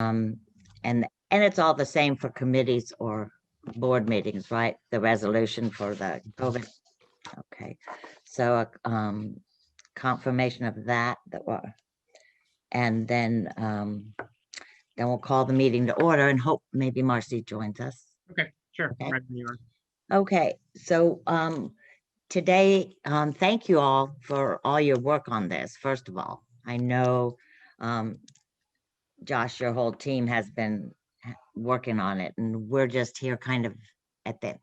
and it's all the same for committees or board meetings, right? The resolution for the COVID. Okay, so confirmation of that and then we'll call the meeting to order and hope maybe Marcy joins us. Okay, sure. Okay. Right, you are. Okay, so today, thank you all for all your work on this. First of all, I know Josh, your whole team has been working on it, and we're just here kind of at the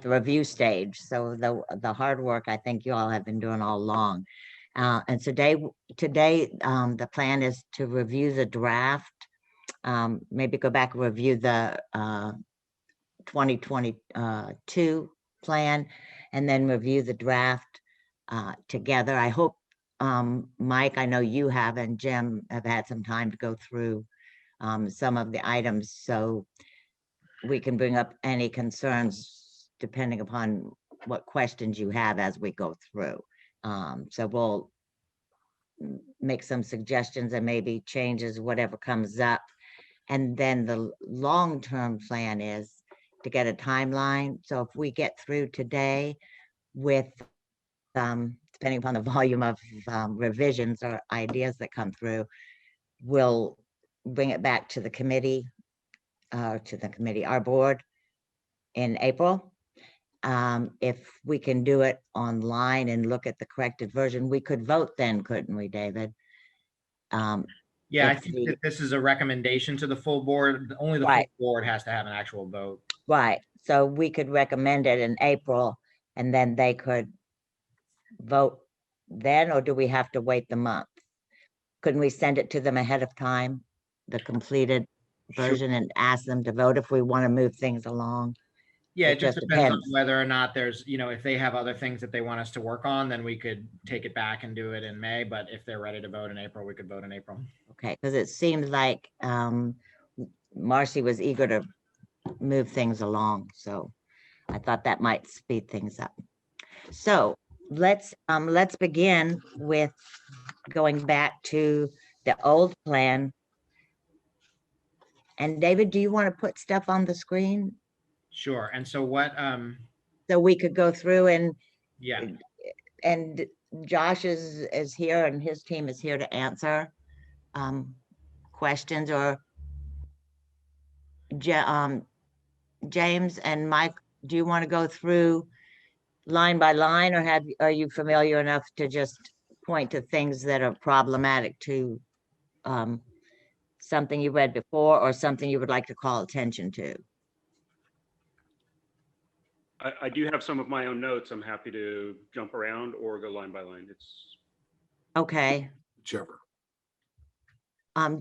review stage. So the hard work I think you all have been doing all along. And today the plan is to review the draft, maybe go back and review the 2022 plan, and then review the draft together. I hope, Mike, I know you have, and Jim have had some time to go through some of the items, so we can bring up any concerns depending upon what questions you have as we go through. So we'll make some suggestions and maybe changes, whatever comes up. And then the long-term plan is to get a timeline. So if we get through today with, depending upon the volume of revisions or ideas that come through, we'll bring it back to the committee, our board in April. If we can do it online and look at the corrected version, we could vote then, couldn't we, David? Yeah, I think that this is a recommendation to the full board. Only the full board has to have an actual vote. Right. So we could recommend it in April and then they could vote then, or do we have to wait the month? Couldn't we send it to them ahead of time, the completed version, and ask them to vote if we want to move things along? Yeah, it just depends on whether or not there's, if they have other things that they want us to work on, then we could take it back and do it in May. But if they're ready to vote in April, we could vote in April. Okay, because it seemed like Marcy was eager to move things along, so I thought that might speed things up. So let's begin with going back to the old plan. And David, do you want to put stuff on the screen? Sure. And so what so we could go through and yeah, and Josh is here and his team is here to answer questions, or James and Mike, do you want to go through line by line, or are you familiar enough to just point to things that are problematic to something you read before or something you would like to call attention to? I do have some of my own notes. I'm happy to jump around or go line by line. It's okay. Whichever.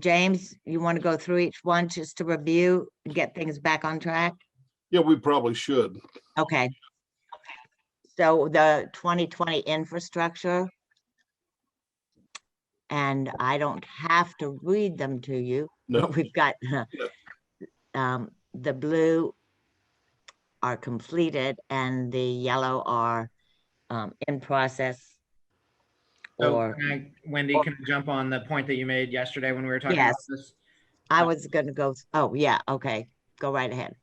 James, you want to go through each one just to review and get things back on track? Yeah, we probably should. Okay. So the 2020 infrastructure, and I don't have to read them to you. No. We've got the blue are completed and the yellow are in process. So Wendy, can I jump on the point that you made yesterday when we were talking about this? I was going to go. Oh, yeah. Okay. Go right ahead.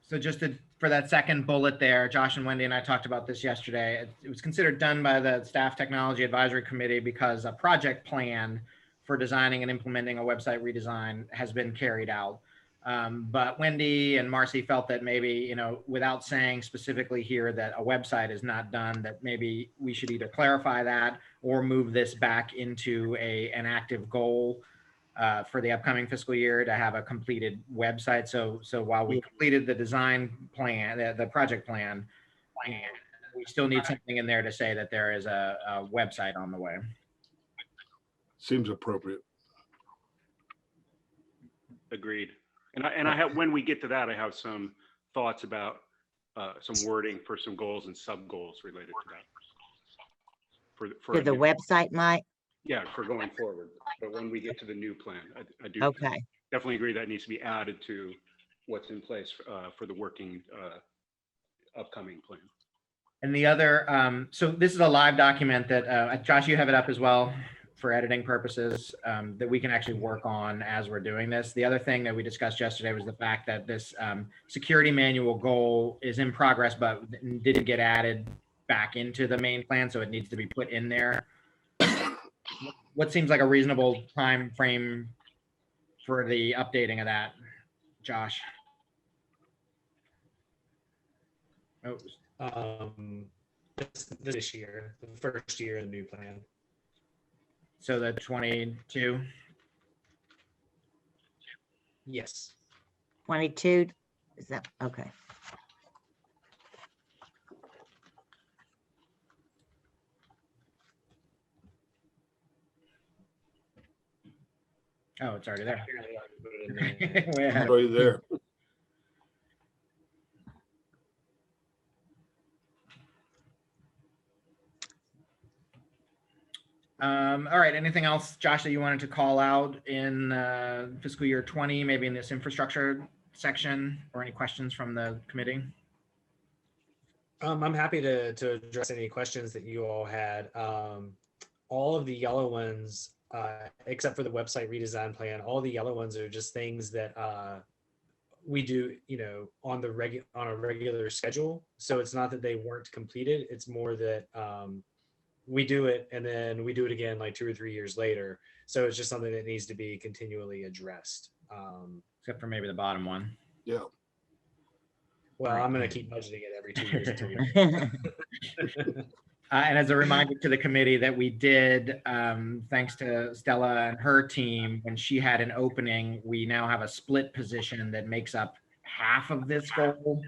So just for that second bullet there, Josh and Wendy and I talked about this yesterday. It was considered done by the Staff Technology Advisory Committee because a project plan for designing and implementing a website redesign has been carried out. But Wendy and Marcy felt that maybe, without saying specifically here that a website is not done, that maybe we should either clarify that or move this back into an active goal for the upcoming fiscal year to have a completed website. So while we completed the design plan, the project plan, we still need something in there to say that there is a website on the way. Seems appropriate. Agreed. And I have, when we get to that, I have some thoughts about some wording for some goals and sub goals related to that. For the website, Mike? Yeah, for going forward. But when we get to the new plan, I do definitely agree that needs to be added to what's in place for the working upcoming plan. And the other, so this is a live document that, Josh, you have it up as well for editing purposes that we can actually work on as we're doing this. The other thing that we discussed yesterday was the fact that this security manual goal is in progress, but didn't get added back into the main plan, so it needs to be put in there. What seems like a reasonable time frame for the updating of that, Josh? Oh, this year, the first year of the new plan. so the 22. Yes. 22, is that, okay. Oh, it's already there. Apparently I put it in there. Way ahead of- Right there. All right. Anything else, Josh, that you wanted to call out in fiscal year 20, maybe in this infrastructure section, or any questions from the committee? I'm happy to address any questions that you all had. All of the yellow ones, except for the website redesign plan, all the yellow ones are just things that we do, on a regular schedule. So it's not that they weren't completed. It's more that we do it and then we do it again like 2 or 3 years later. So it's just something that needs to be continually addressed. Except for maybe the bottom one. Yeah. Well, Right. I'm going to keep budgeting it every 2 years until we And as a reminder to the committee that we did, thanks to Stella and her team, when she had an opening, we now have a split position that makes up half of this goal.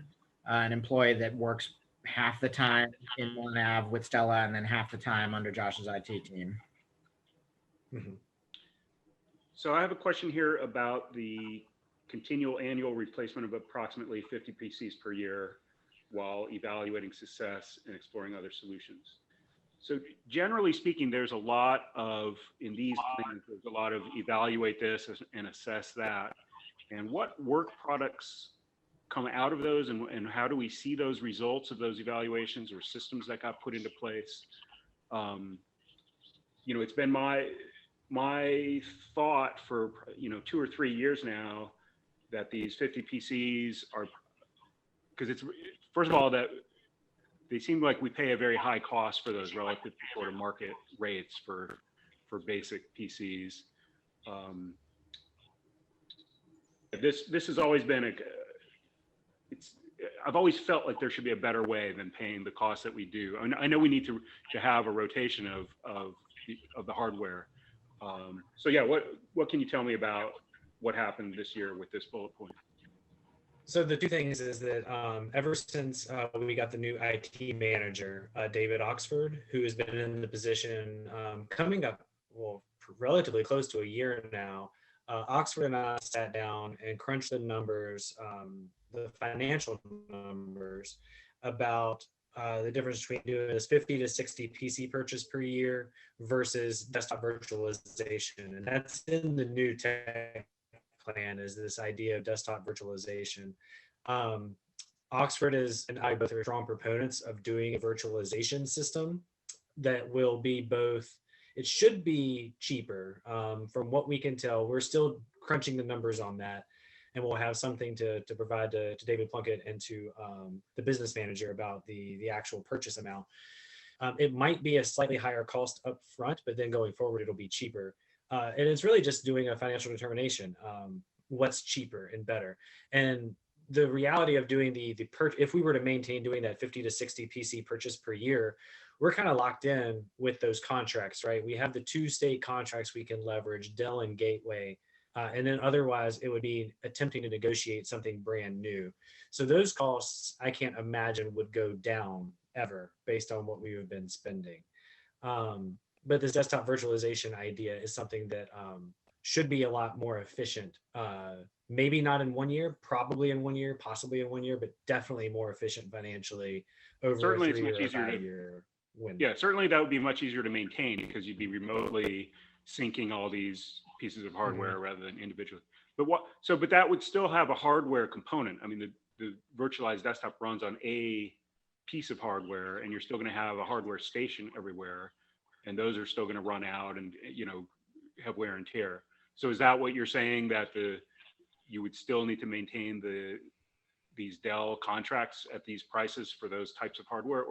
An employee that works half the time in one nav with Stella and then half the time under Josh's IT team. So I have a question here about the continual annual replacement of approximately 50 PCs per year while evaluating success and exploring other solutions. So generally speaking, there's a lot of, in these plans, there's a lot of evaluate this and assess that. And what work products come out of those, and how do we see those results of those evaluations or systems that got put into place? It's been my thought for 2 or 3 years now that these 50 PCs are, because it's, first of all, that they seem like we pay a very high cost for those relative to sort of market rates for basic PCs. This has always been I've always felt like there should be a better way than paying the cost that we do. I know we need to have a rotation of the hardware. So yeah, what can you tell me about what happened this year with this bullet point? So the two things is that ever since we got the new IT manager, David Oxford, who has been in the position coming up, well, relatively close to a year now, Oxford and I sat down and crunched the numbers, the financial numbers about the difference between doing this 50 to 60 PC purchase per year versus desktop virtualization. And that's in the new tech plan, is this idea of desktop virtualization. Oxford and I both are strong proponents of doing a virtualization system that will be both, it should be cheaper. From what we can tell, we're still crunching the numbers on that. And we'll have something to provide to David Plunkett and to the business manager about the actual purchase amount. It might be a slightly higher cost up front, but then going forward, it'll be cheaper. And it's really just doing a financial determination. What's cheaper and better. And the reality of doing if we were to maintain doing that 50 to 60 PC purchase per year, we're kind of locked in with those contracts, right? We have the 2 state contracts we can leverage, Dell and Gateway. And then otherwise it would be attempting to negotiate something brand new. So those costs, I can't imagine would go down ever based on what we have been spending. But this desktop virtualization idea is something that should be a lot more efficient. Maybe not in 1 year, probably in 1 year, possibly in 1 year, but definitely more efficient financially over Certainly a 3 it's much or easier 5 year window. Yeah, certainly that would be much easier to maintain because you'd be remotely syncing all these pieces of hardware rather than individually. But that would still have a hardware component. I mean, the virtualized desktop runs on a piece of hardware, and you're still going to have a hardware station everywhere. and those are still going to run out and, you know, have wear and tear. So is that what you're saying, that you would still need to maintain these Dell contracts at these prices for those types of hardware,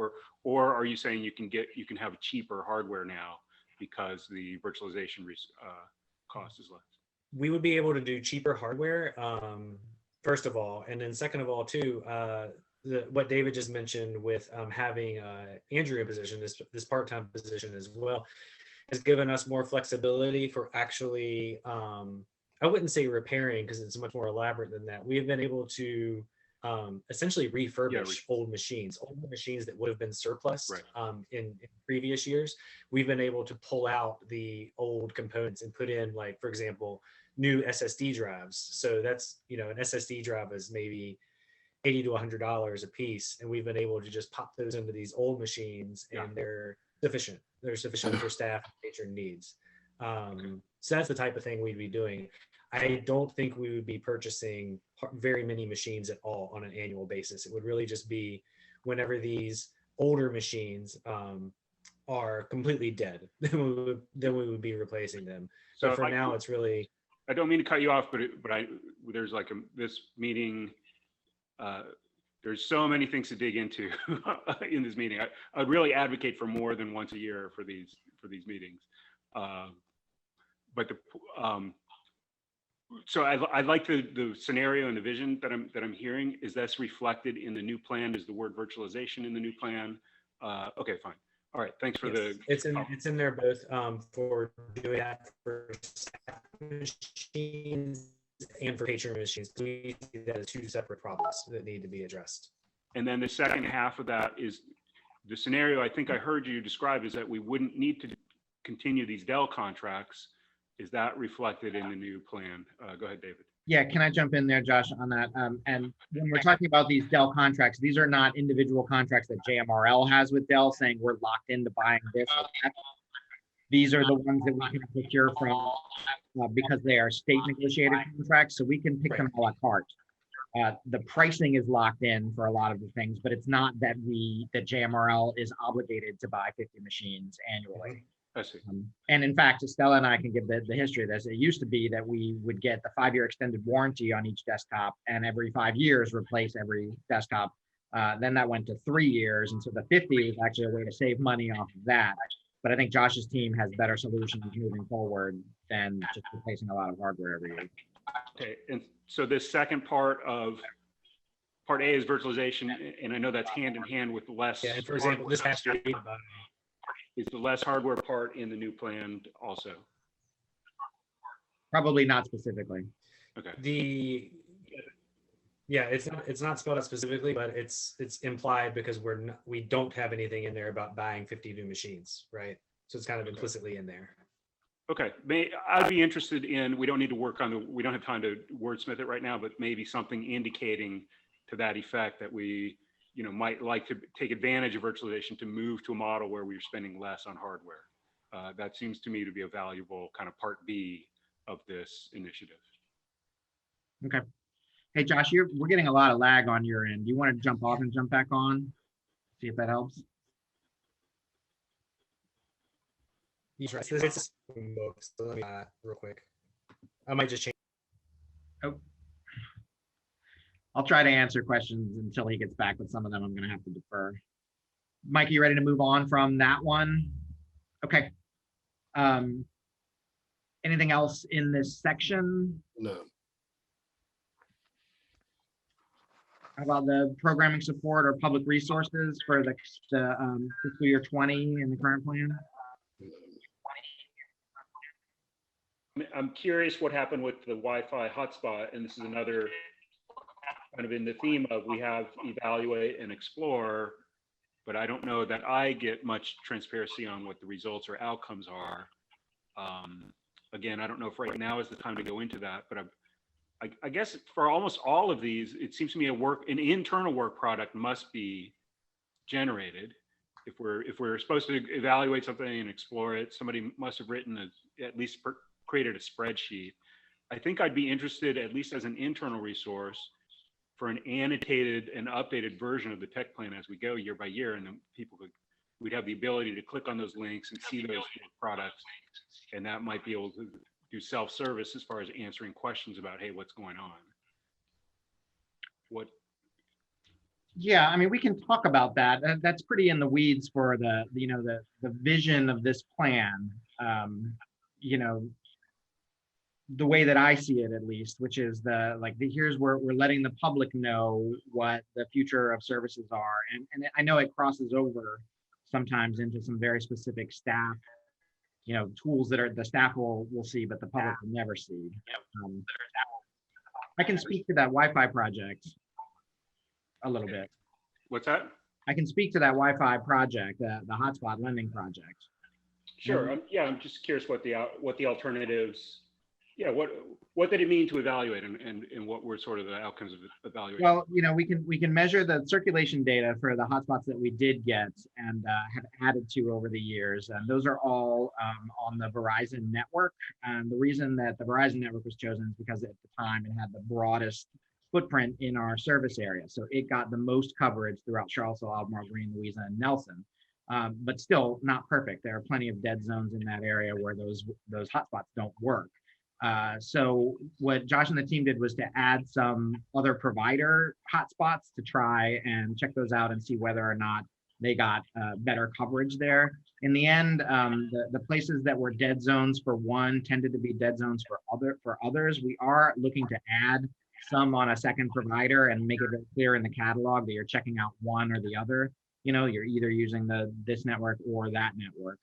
or are you saying you can have cheaper hardware now because the virtualization cost is less? We would be able to do cheaper hardware, first of all, and then second of all, too, what David just mentioned with having Andrew in position, this part-time position as well, has given us more flexibility for actually, I wouldn't say repairing because it's much more elaborate than that. We have been able to essentially refurbish older machines that would have been surplus in previous years. We've been able to pull out the old components and put in, like, for example, new SSD drives. So that's, you know, an SSD drive is maybe $80 to $100 a piece, and we've been able to just pop those into these old machines, and they're sufficient. They're sufficient for staff and patron needs. So that's the type of thing we'd be doing. I don't think we would be purchasing very many machines at all on an annual basis. It would really just be whenever these older machines are completely dead, then we would be replacing them. So for now, it's really. I don't mean to cut you off, but there's like this meeting. There's so many things to dig into in this meeting. I'd really advocate for more than once a year for these meetings. So I like the scenario and the vision that I'm hearing. Is that's reflected in the new plan? Is the word virtualization in the new plan? Okay, fine. All right, thanks for It's in there both for doing that for machines and for patron machines. We see that as two separate problems that need to be addressed. And then the second half of that is the scenario I think I heard you describe is that we wouldn't need to continue these Dell contracts. Is that reflected in the new plan? Go ahead, David. Yeah, can I jump in there, Josh, on that? And when we're talking about these Dell contracts, these are not individual contracts that JMRL has with Dell saying we're locked into buying this or that. These are the ones that we can procure from because they are state negotiated contracts, so we can pick them a la carte. The pricing is locked in for a lot of the things, but it's not that that JMRL is obligated to buy 50 machines annually. I see. And in fact, Stella and I can give the history of this. It used to be that we would get the 5-year extended warranty on each desktop, and every 5 years replace every desktop. Then that went to 3 years, and so the 50 was actually a way to save money off of that. But I think Josh's team has better solutions moving forward than just replacing a lot of hardware every year. Okay, and so this second part of part A is virtualization, and I know that's hand in hand with less. Yeah, and for example, this past year, is the less hardware part in the new plan also? Probably not specifically. Okay. It's not spelled out specifically, but it's implied because we don't have anything in there about buying 50 new machines, right? So it's kind of implicitly in there. Okay, I'd be interested in, we don't need to work on we don't have time to wordsmith it right now, but maybe something indicating to that effect that we, you know, might like to take advantage of virtualization to move to a model where we're spending less on hardware. That seems to me to be a valuable kind of part B of this initiative. Okay. Hey, Josh, we're getting a lot of lag on your end. Do you want to jump off and jump back on? See if that helps. It's so let me real quick. I might just change. Oh. I'll try to answer questions until he gets back, but some of them I'm going to have to defer. Mike, you ready to move on from that one? Okay. Anything else in this section? No. How about the programming support or public resources for the fiscal year 20 in the current plan? I'm curious what happened with the Wi-Fi hotspot, and this is another kind of in the theme of we have evaluate and explore, but I don't know that I get much transparency on what the results or outcomes are. Again, I don't know if right now is the time to go into that, but I guess for almost all of these, it seems to me an internal work product must be generated. If we're supposed to evaluate something and explore it, somebody must have written at least created a spreadsheet. I think I'd be interested, at least as an internal resource, for an annotated and updated version of the tech plan as we go year by year, and then we'd have the ability to click on those links and see those products, and that might be able to do self-service as far as answering questions about, hey, what's going on? What? Yeah, I mean, we can talk about that. That's pretty in the weeds for the vision of this plan. You know, the way that I see it, at least, which is here's where we're letting the public know what the future of services are. And I know it crosses over sometimes into some very specific staff, tools that the staff will see, but the public will never see. I can speak to that Wi-Fi project a little bit. What's that? I can speak to that Wi-Fi project, the hotspot lending project. Sure. I'm just curious what the alternatives. Yeah, what did it mean to evaluate, and what were sort of the outcomes of the evaluation? Well, we can measure the circulation data for the hotspots that we did get and have added to over the years, and those are all on the Verizon network. And the reason that the Verizon network was chosen is because at the time it had the broadest footprint in our service area, so it got the most coverage throughout Charlottesville, Albemarle, Green, Louisa, and Nelson. But still not perfect. There are plenty of dead zones in that area where those hotspots don't work. So what Josh and the team did was to add some other provider hotspots to try and check those out and see whether or not they got better coverage there. In the end, the places that were dead zones for one tended to be dead zones for others. We are looking to add some on a second provider and make it very clear in the catalog that you're checking out one or the other. You're either using this network or that network.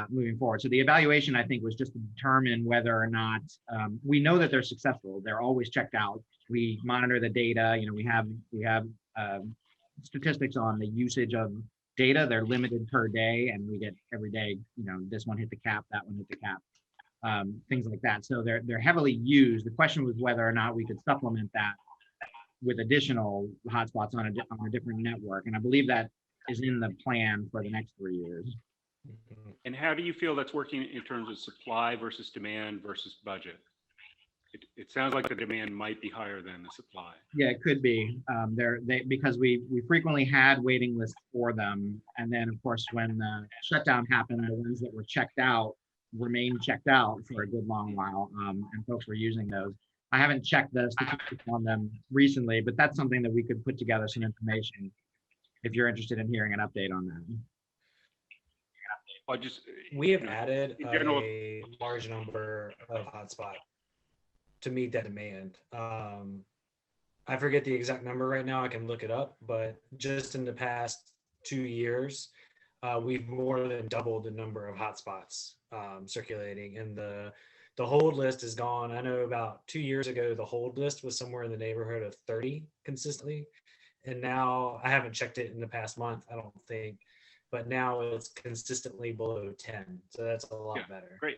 Moving forward. So the evaluation, I think, was just to determine whether or not we know that they're successful. They're always checked out. We monitor the data. We have statistics on the usage of data. They're limited per day, and we get every day. This one hit the cap, that one hit the cap, things like that. So they're heavily used. The question was whether or not we could supplement that with additional hotspots on a different network, and I believe that is in the plan for the next 3 years. And how do you feel that's working in terms of supply versus demand versus budget? It sounds like the demand might be higher than the supply. Yeah, it could be. Because we frequently had waiting lists for them, and then of course when the shutdown happened, the ones that were checked out remained checked out for a good long while, and folks were using those. I haven't checked the statistics on them recently, but that's something that we could put together some information if you're interested in hearing an update on that. We have added a large number of hotspots to meet that demand. I forget the exact number right now. I can look it up, but just in the past 2 years, we've more than doubled the number of hotspots circulating, and the hold list is gone. I know about 2 years ago, the hold list was somewhere in the neighborhood of 30 consistently, and now I haven't checked it in the past month, I don't think. But now it's consistently below 10. So that's a lot better. Great.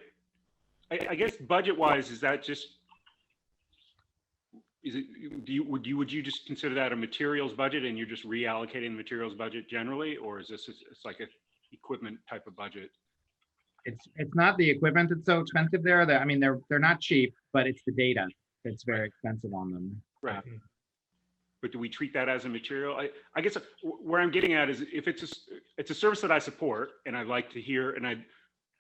I guess budget-wise, is that just, would you just consider that a materials budget and you're just reallocating the materials budget generally, or is this it's like an equipment type of budget? It's not the equipment that's so expensive there. They're not cheap, but it's the data that's very expensive on them. Right. But do we treat that as a material? I guess where I'm getting at is if it's a service that I support and I'd like to hear, and I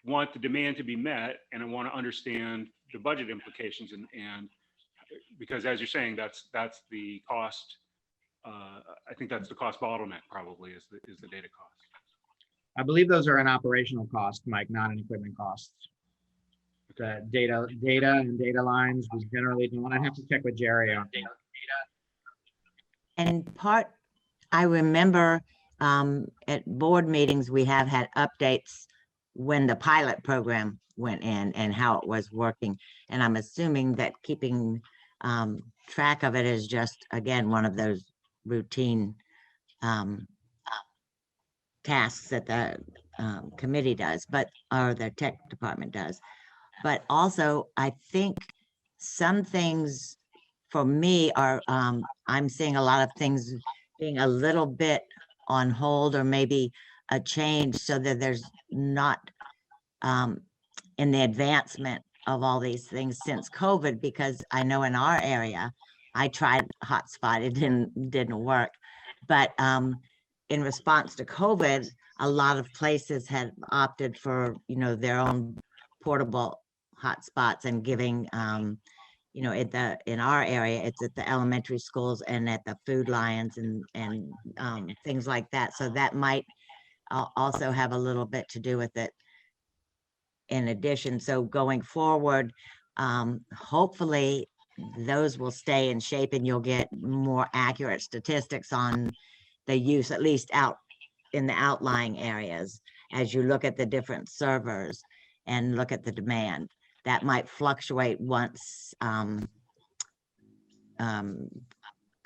want the demand to be met, and I want to understand the budget implications, and because as you're saying, that's the cost. I think that's the cost bottleneck probably is the data cost. I believe those are an operational cost, Mike, not an equipment cost. The data and data lines, we generally don't. I have to check with Jerry on data. And I remember at board meetings, we have had updates when the pilot program went in and how it was working. And I'm assuming that keeping track of it is just, again, one of those routine tasks that the committee does, or the tech department does. But also, I think some things for me are, I'm seeing a lot of things being a little bit on hold, or maybe a change, so that there's not in the advancement of all these things since COVID, because I know in our area, I tried hotspot, it didn't work. But in response to COVID, a lot of places had opted for, their own portable hotspots and giving, in our area, it's at the elementary schools and at the Food Lions and things like that. So that might also have a little bit to do with it in addition. So going forward, hopefully those will stay in shape and you'll get more accurate statistics on the use, at least out in the outlying areas, as you look at the different servers and look at the demand. That might fluctuate once COVID,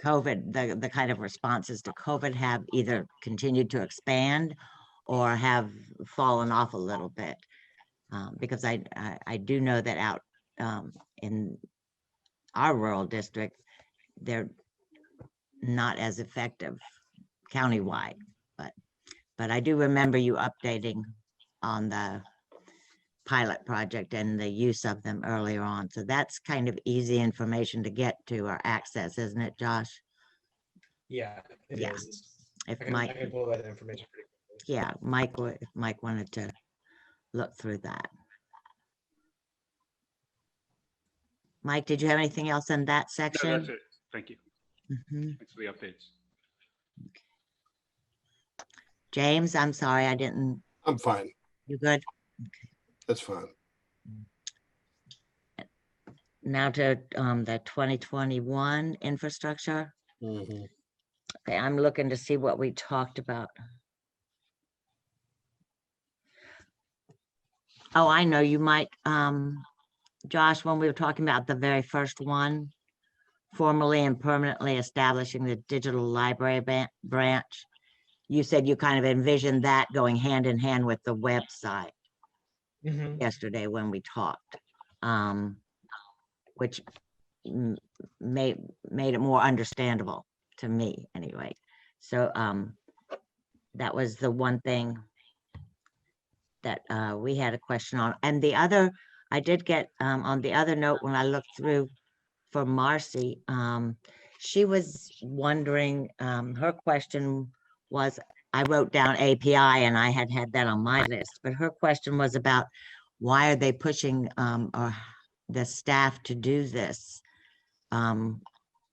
the kind of responses to COVID have either continued to expand or have fallen off a little bit. Because I do know that out in our rural district, they're not as effective countywide, but I do remember you updating on the pilot project and the use of them earlier on. So that's kind of easy information to get to or access, isn't it, Josh? Yeah, it Yeah. is. If I can pull that information pretty quickly. Yeah, if Mike wanted to look through that. Mike, did you have anything else in that No, section? that's it. Thank you. Mhm. Thanks for the updates. James, I'm sorry, I didn't. I'm fine. You good? That's fine. Now to the 2021 infrastructure. Mhm. Okay, I'm looking to see what we talked about. Oh, I know you might, Josh, when we were talking about the very first one, formally and permanently establishing the digital library branch, you said you kind of envisioned that going hand in hand with the website yesterday when we talked, which made it more understandable to me anyway. So that was the one thing that we had a question on. And the other, I did get on the other note, when I looked through for Marcy, she was wondering, her question was, I wrote down API and I had that on my list, but her question was about why are they pushing or the staff to do this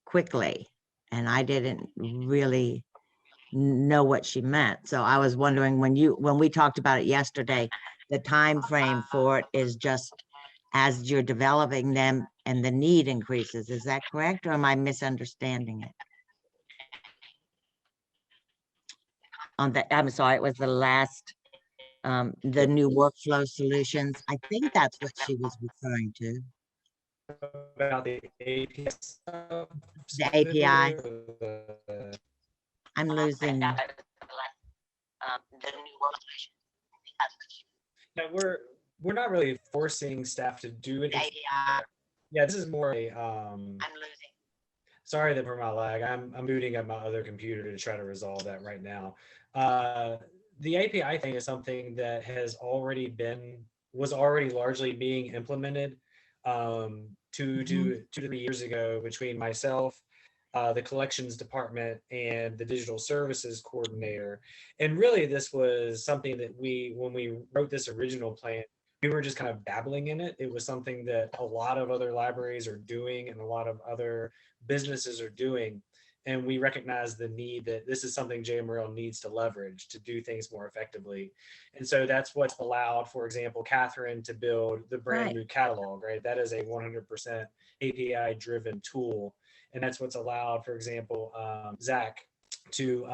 quickly? And I didn't really know what she meant. So I was wondering, when we talked about it yesterday, the time frame for it is just as you're developing them and the need increases. Is that correct, or am I misunderstanding it? I'm sorry, it was the last, the new workflow solutions. I think that's what she was referring to. About the API. The API. I'm losing. Yeah, we're not really forcing staff to do it. Yeah, this is more a I'm losing. Sorry that for my lag. I'm booting up my other computer to try to resolve that right now. The API thing is something that was already largely being implemented 2 to 3 years ago between myself, the collections department, and the digital services coordinator. And really, this was something that when we wrote this original plan, we were just kind of dabbling in it. It was something that a lot of other libraries are doing and a lot of other businesses are doing. And we recognize the need that this is something JMRL needs to leverage to do things more effectively. And so that's what's allowed, for example, Catherine to build the brand new catalog, right? That is a 100% API driven tool. And that's what's allowed, for example, Zach to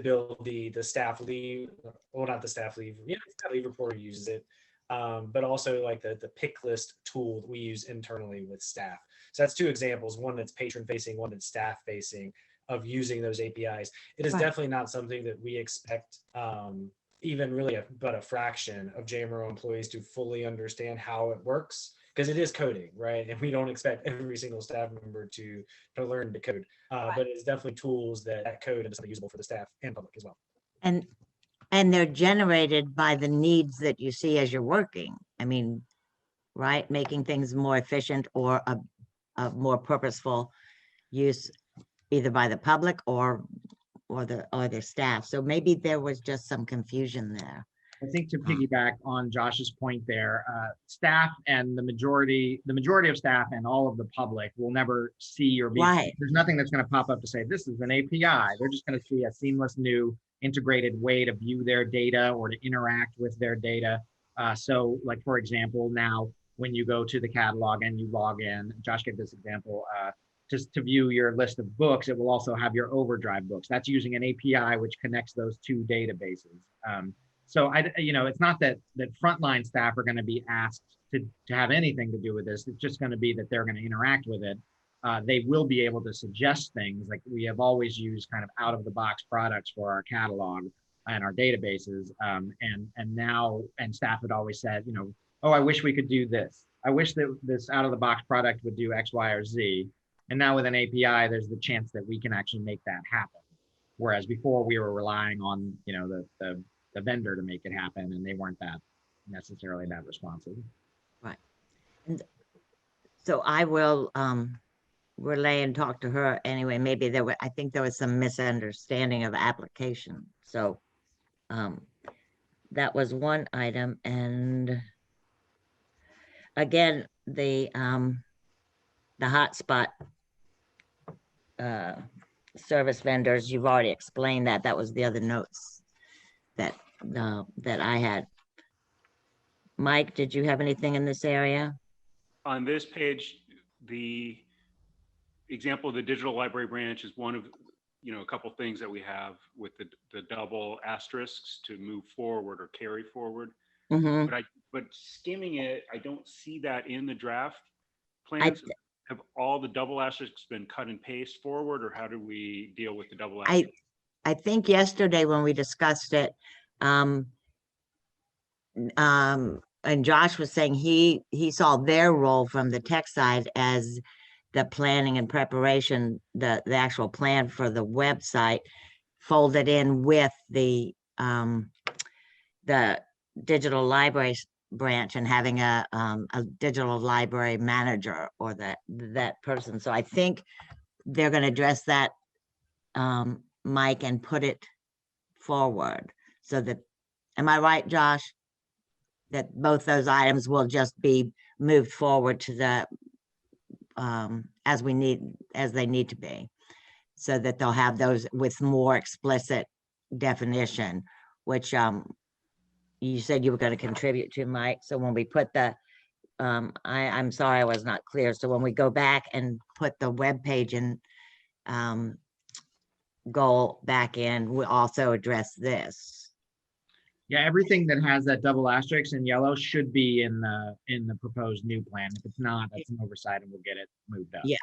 build the staff leave, well, not the staff leave, yeah, the staff leave reporter uses it, but also like the pick list tool that we use internally with staff. So that's 2 examples, one that's patron facing, one that's staff facing, of using those APIs. It is definitely not something that we expect even really but a fraction of JMRL employees to fully understand how it works, because it is coding, right? And we don't expect every single staff member to learn to code, but it's definitely tools that code and something usable for the staff and public as well. And they're generated by the needs that you see as you're working. I mean, right? Making things more efficient or a more purposeful use either by the public or or the staff. So maybe there was just some confusion there. I think to piggyback on Josh's point there, staff and the majority of staff and all of the public will never see or be, Right. there's nothing that's going to pop up to say, this is an API. They're just going to see a seamless new integrated way to view their data or to interact with their data. So like, for example, now when you go to the catalog and you log in, Josh gave this example, just to view your list of books, it will also have your Overdrive books. That's using an API which connects those two databases. So it's not that frontline staff are going to be asked to have anything to do with this. It's just going to be that they're going to interact with it. They will be able to suggest things. Like we have always used kind of out of the box products for our catalog and our databases. And staff had always said, oh, I wish we could do this. I wish that this out of the box product would do X, Y, or Z. And now with an API, there's the chance that we can actually make that happen. Whereas before we were relying on, the vendor to make it happen, and they weren't necessarily that responsive. Right. And so I will relay and talk to her anyway. Maybe I think there was some misunderstanding of application. So that was one item. And again, the hotspot service vendors, you've already explained that. That was the other notes that I had. Mike, did you have anything in this area? On this page, the example of the digital library branch is one of, a couple things that we have with the double asterisks to move forward or carry forward. Mm-hmm. But skimming it, I don't see that in the draft plans. Have all the double asterisks been cut and paste forward, or how do we deal with the double asterisks? I think yesterday when we discussed it, and Josh was saying he saw their role from the tech side as the planning and preparation, the actual plan for the website folded in with the digital library branch and having a digital library manager or that person. So I think they're going to address that, Mike, and put it forward so that, am I right, Josh? That both those items will just be moved forward to the as they need to be, so that they'll have those with more explicit definition, which you said you were going to contribute to, Mike. So when we put the I'm sorry I was not clear. So when we go back and put the web page and goal back in, we also address this. Yeah, everything that has that double asterisk in yellow should be in the proposed new plan. If it's not, that's an oversight and we'll get it moved up. Yeah,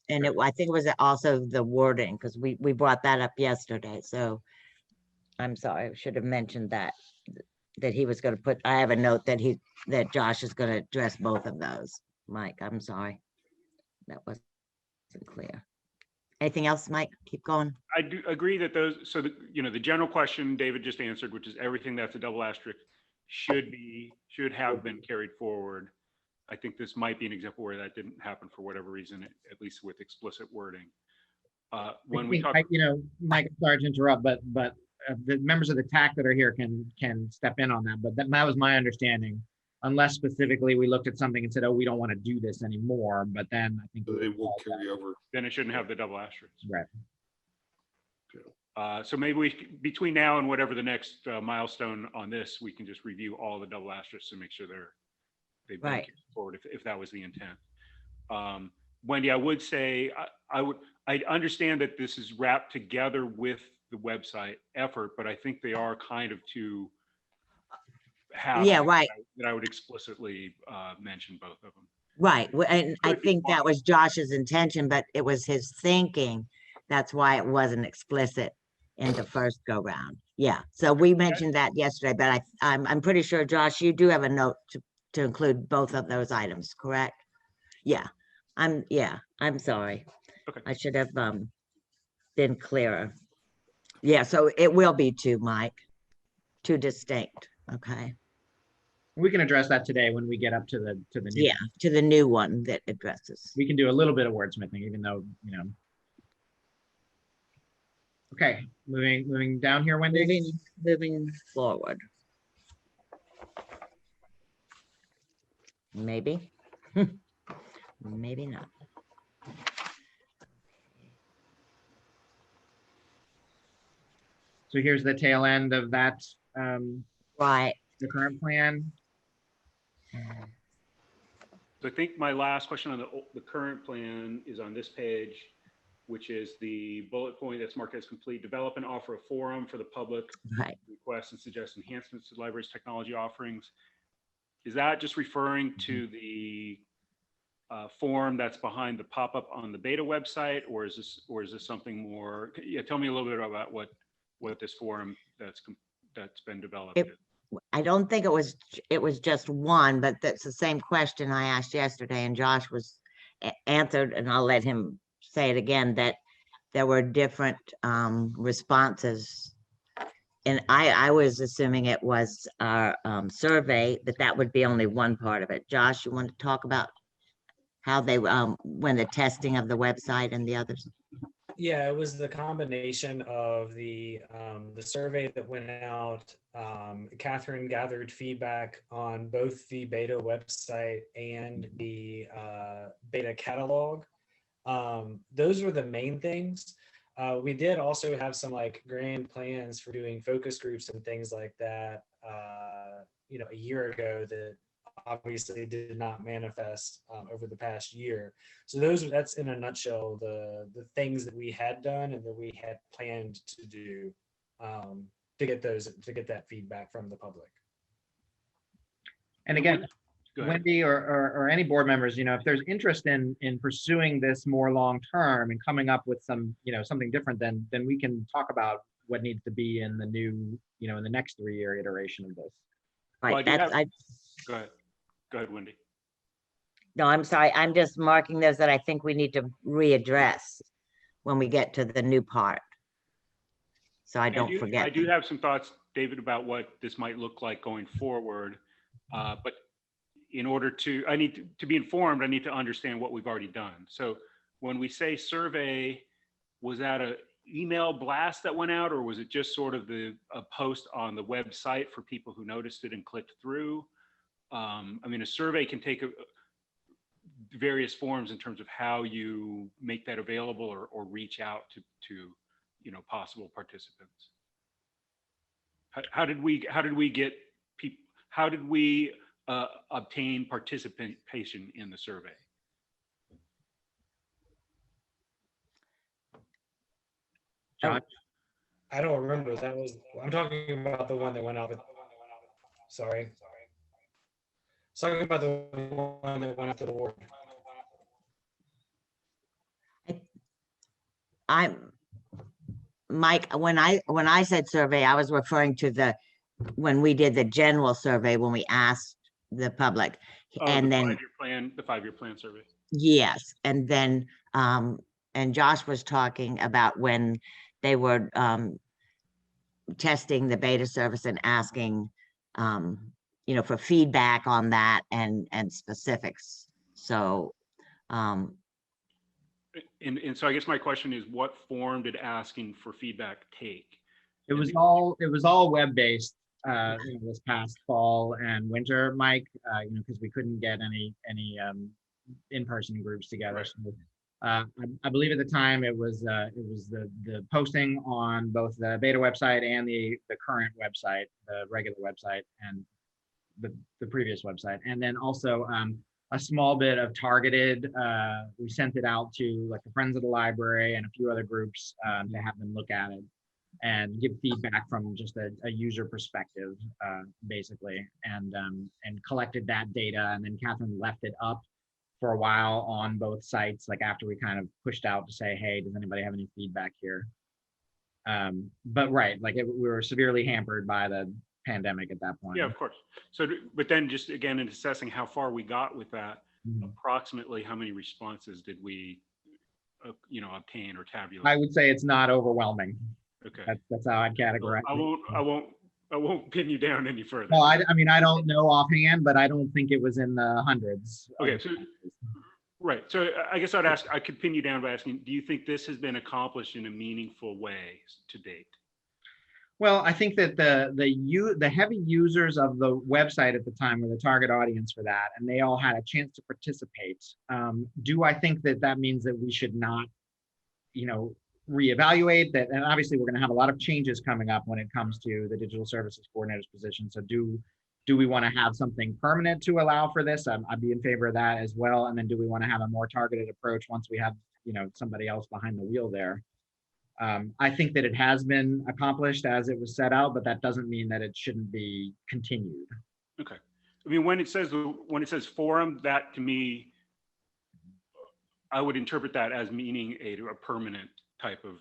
and I think it was also the wording, because we brought that up yesterday. So I'm sorry, I should have mentioned that he was going to put, I have a note that Josh is going to address both of those. Mike, I'm sorry. That wasn't clear. Anything else, Mike? Keep going. I do agree that the general question David just answered, which is everything that's a double asterisk should have been carried forward. I think this might be an example where that didn't happen for whatever reason, at least with explicit wording. When we talk, Mike, sorry to interrupt, but the members of the TAC that are here can step in on that. But that was my understanding, unless specifically we looked at something and said, oh, we don't want to do this anymore. But then I think It will carry over. Then it shouldn't have the double asterisk. Right. So maybe between now and whatever the next milestone on this, we can just review all the double asterisks and make sure they've been carried forward if that was the intent. Wendy, I would say I understand that this is wrapped together with the website effort, but I think they are kind of two halves. Yeah, right. That I would explicitly mention both of them. Right, and I think that was Josh's intention, but it was his thinking. That's why it wasn't explicit in the first go round. Yeah, so we mentioned that yesterday, but I'm pretty sure, Josh, you do have a note to include both of those items, correct? Yeah, I'm sorry. Okay. I should have been clearer. Yeah, so it will be two, Mike, two distinct. Okay. We can address that today when we get up to the new. Yeah, to the new one that addresses. We can do a little bit of wordsmithing, even though Okay, moving down here, Wendy. Moving forward. Maybe, maybe not. So here's the tail end of that, Right. the current plan. So I think my last question on the current plan is on this page, which is the bullet point that's marked as complete. Develop and offer a forum for the public Right. to request and suggest enhancements to the library's technology offerings. Is that just referring to the form that's behind the pop-up on the beta website, or is this something more? Yeah, tell me a little bit about what this forum that's been developed is. I don't think it was just one, but that's the same question I asked yesterday, and Josh was answered, and I'll let him say it again, that there were different responses. And I was assuming it was our survey, that would be only one part of it. Josh, you want to talk about how they when the testing of the website and the others? Yeah, it was the combination of the survey that went out. Catherine gathered feedback on both the beta website and the beta catalog. Those were the main things. We did also have some like grand plans for doing focus groups and things like that, a year ago that obviously did not manifest over the past year. So that's in a nutshell the things that we had done and that we had planned to do to get that feedback from the public. And again, Go ahead. Wendy or any board members, if there's interest in pursuing this more long term and coming up with some, something different, then we can talk about what needs to be in the new, in the next 3-year iteration of this. Right. Well, Go ahead, Wendy. No, I'm sorry. I'm just marking those that I think we need to readdress when we get to the new part. So I don't forget. I do have some thoughts, David, about what this might look like going forward. But in order to, I need to be informed, I need to understand what we've already done. So when we say survey, was that an email blast that went out, or was it just sort of a post on the website for people who noticed it and clicked through? A survey can take various forms in terms of how you make that available or reach out to possible participants. How did we get people? How did we obtain participation in the survey? John? I don't remember. I'm talking about the one that went out. Sorry. Talking about the one that went out to the board. Mike, when I said survey, I was referring to when we did the general survey, when we asked the public, and then the 5-year plan survey. Yes, and then and Josh was talking about when they were testing the beta service and asking for feedback on that and specifics. So and so I guess my question is, what form did asking for feedback take? It was all web-based this past fall and winter, Mike, because we couldn't get any in-person groups together. Right. So I believe at the time it was the posting on both the beta website and the current website, the regular website, and the previous website, and then also a small bit of targeted. We sent it out to like the Friends of the Library and a few other groups to have them look at it and give feedback from just a user perspective, basically, and collected that data. And then Catherine left it up for a while on both sites, like after we kind of pushed out to say, hey, does anybody have any feedback here? But right, like we were severely hampered by the pandemic at that point. Yeah, of course. So, but then just again, in assessing how far we got with that, approximately how many responses did we, obtain or tabulate? I would say it's not overwhelming. Okay. That's how I'd categorize. I won't pin you down any further. No, I mean, I don't know offhand, but I don't think it was in the hundreds. Okay, Right. So I guess I could pin you down by asking, do you think this has been accomplished in a meaningful way to date? Well, I think that the heavy users of the website at the time were the target audience for that, and they all had a chance to participate. Do I think that that means that we should not, reevaluate that? And obviously, we're going to have a lot of changes coming up when it comes to the digital services coordinator's position. So do we want to have something permanent to allow for this? I'd be in favor of that as well. And then do we want to have a more targeted approach once we have, somebody else behind the wheel there? I think that it has been accomplished as it was set out, but that doesn't mean that it shouldn't be continued. Okay. I mean, when it says forum, that to me, I would interpret that as meaning a permanent type of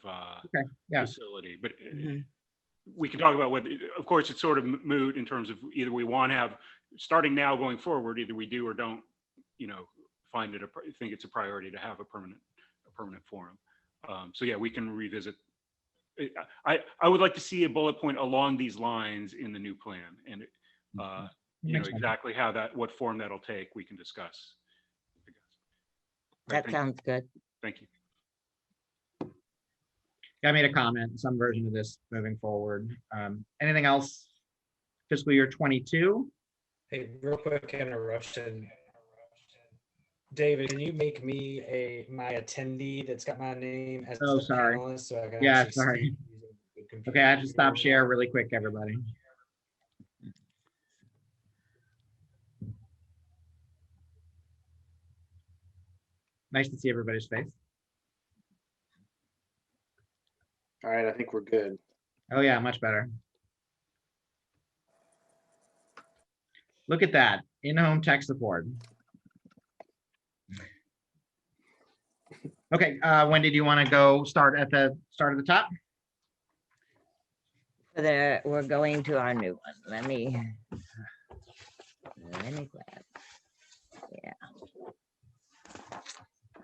facility. But we can talk about whether, of course, it's sort of moot in terms of either we want to have, starting now going forward, either we do or don't, think it's a priority to have a permanent forum. So yeah, we can revisit. I would like to see a bullet point along these lines in the new plan, and exactly what form that'll take, we can discuss. I guess. That sounds good. Thank you. I made a comment, some version of this moving forward. Anything else? Fiscal year 22. Hey, real quick interruption. David, can you make me my attendee that's got my name as Oh, the sorry. panelist so I can Yeah, actually sorry. speak using the computer? Okay, I have to stop share really quick, everybody. Nice to see everybody's face. All right, I think we're good. Oh yeah, much better. Look at that, in-home tech support. Okay, Wendy, do you want to go start at the top? We're going to our new one. Let me grab. Yeah.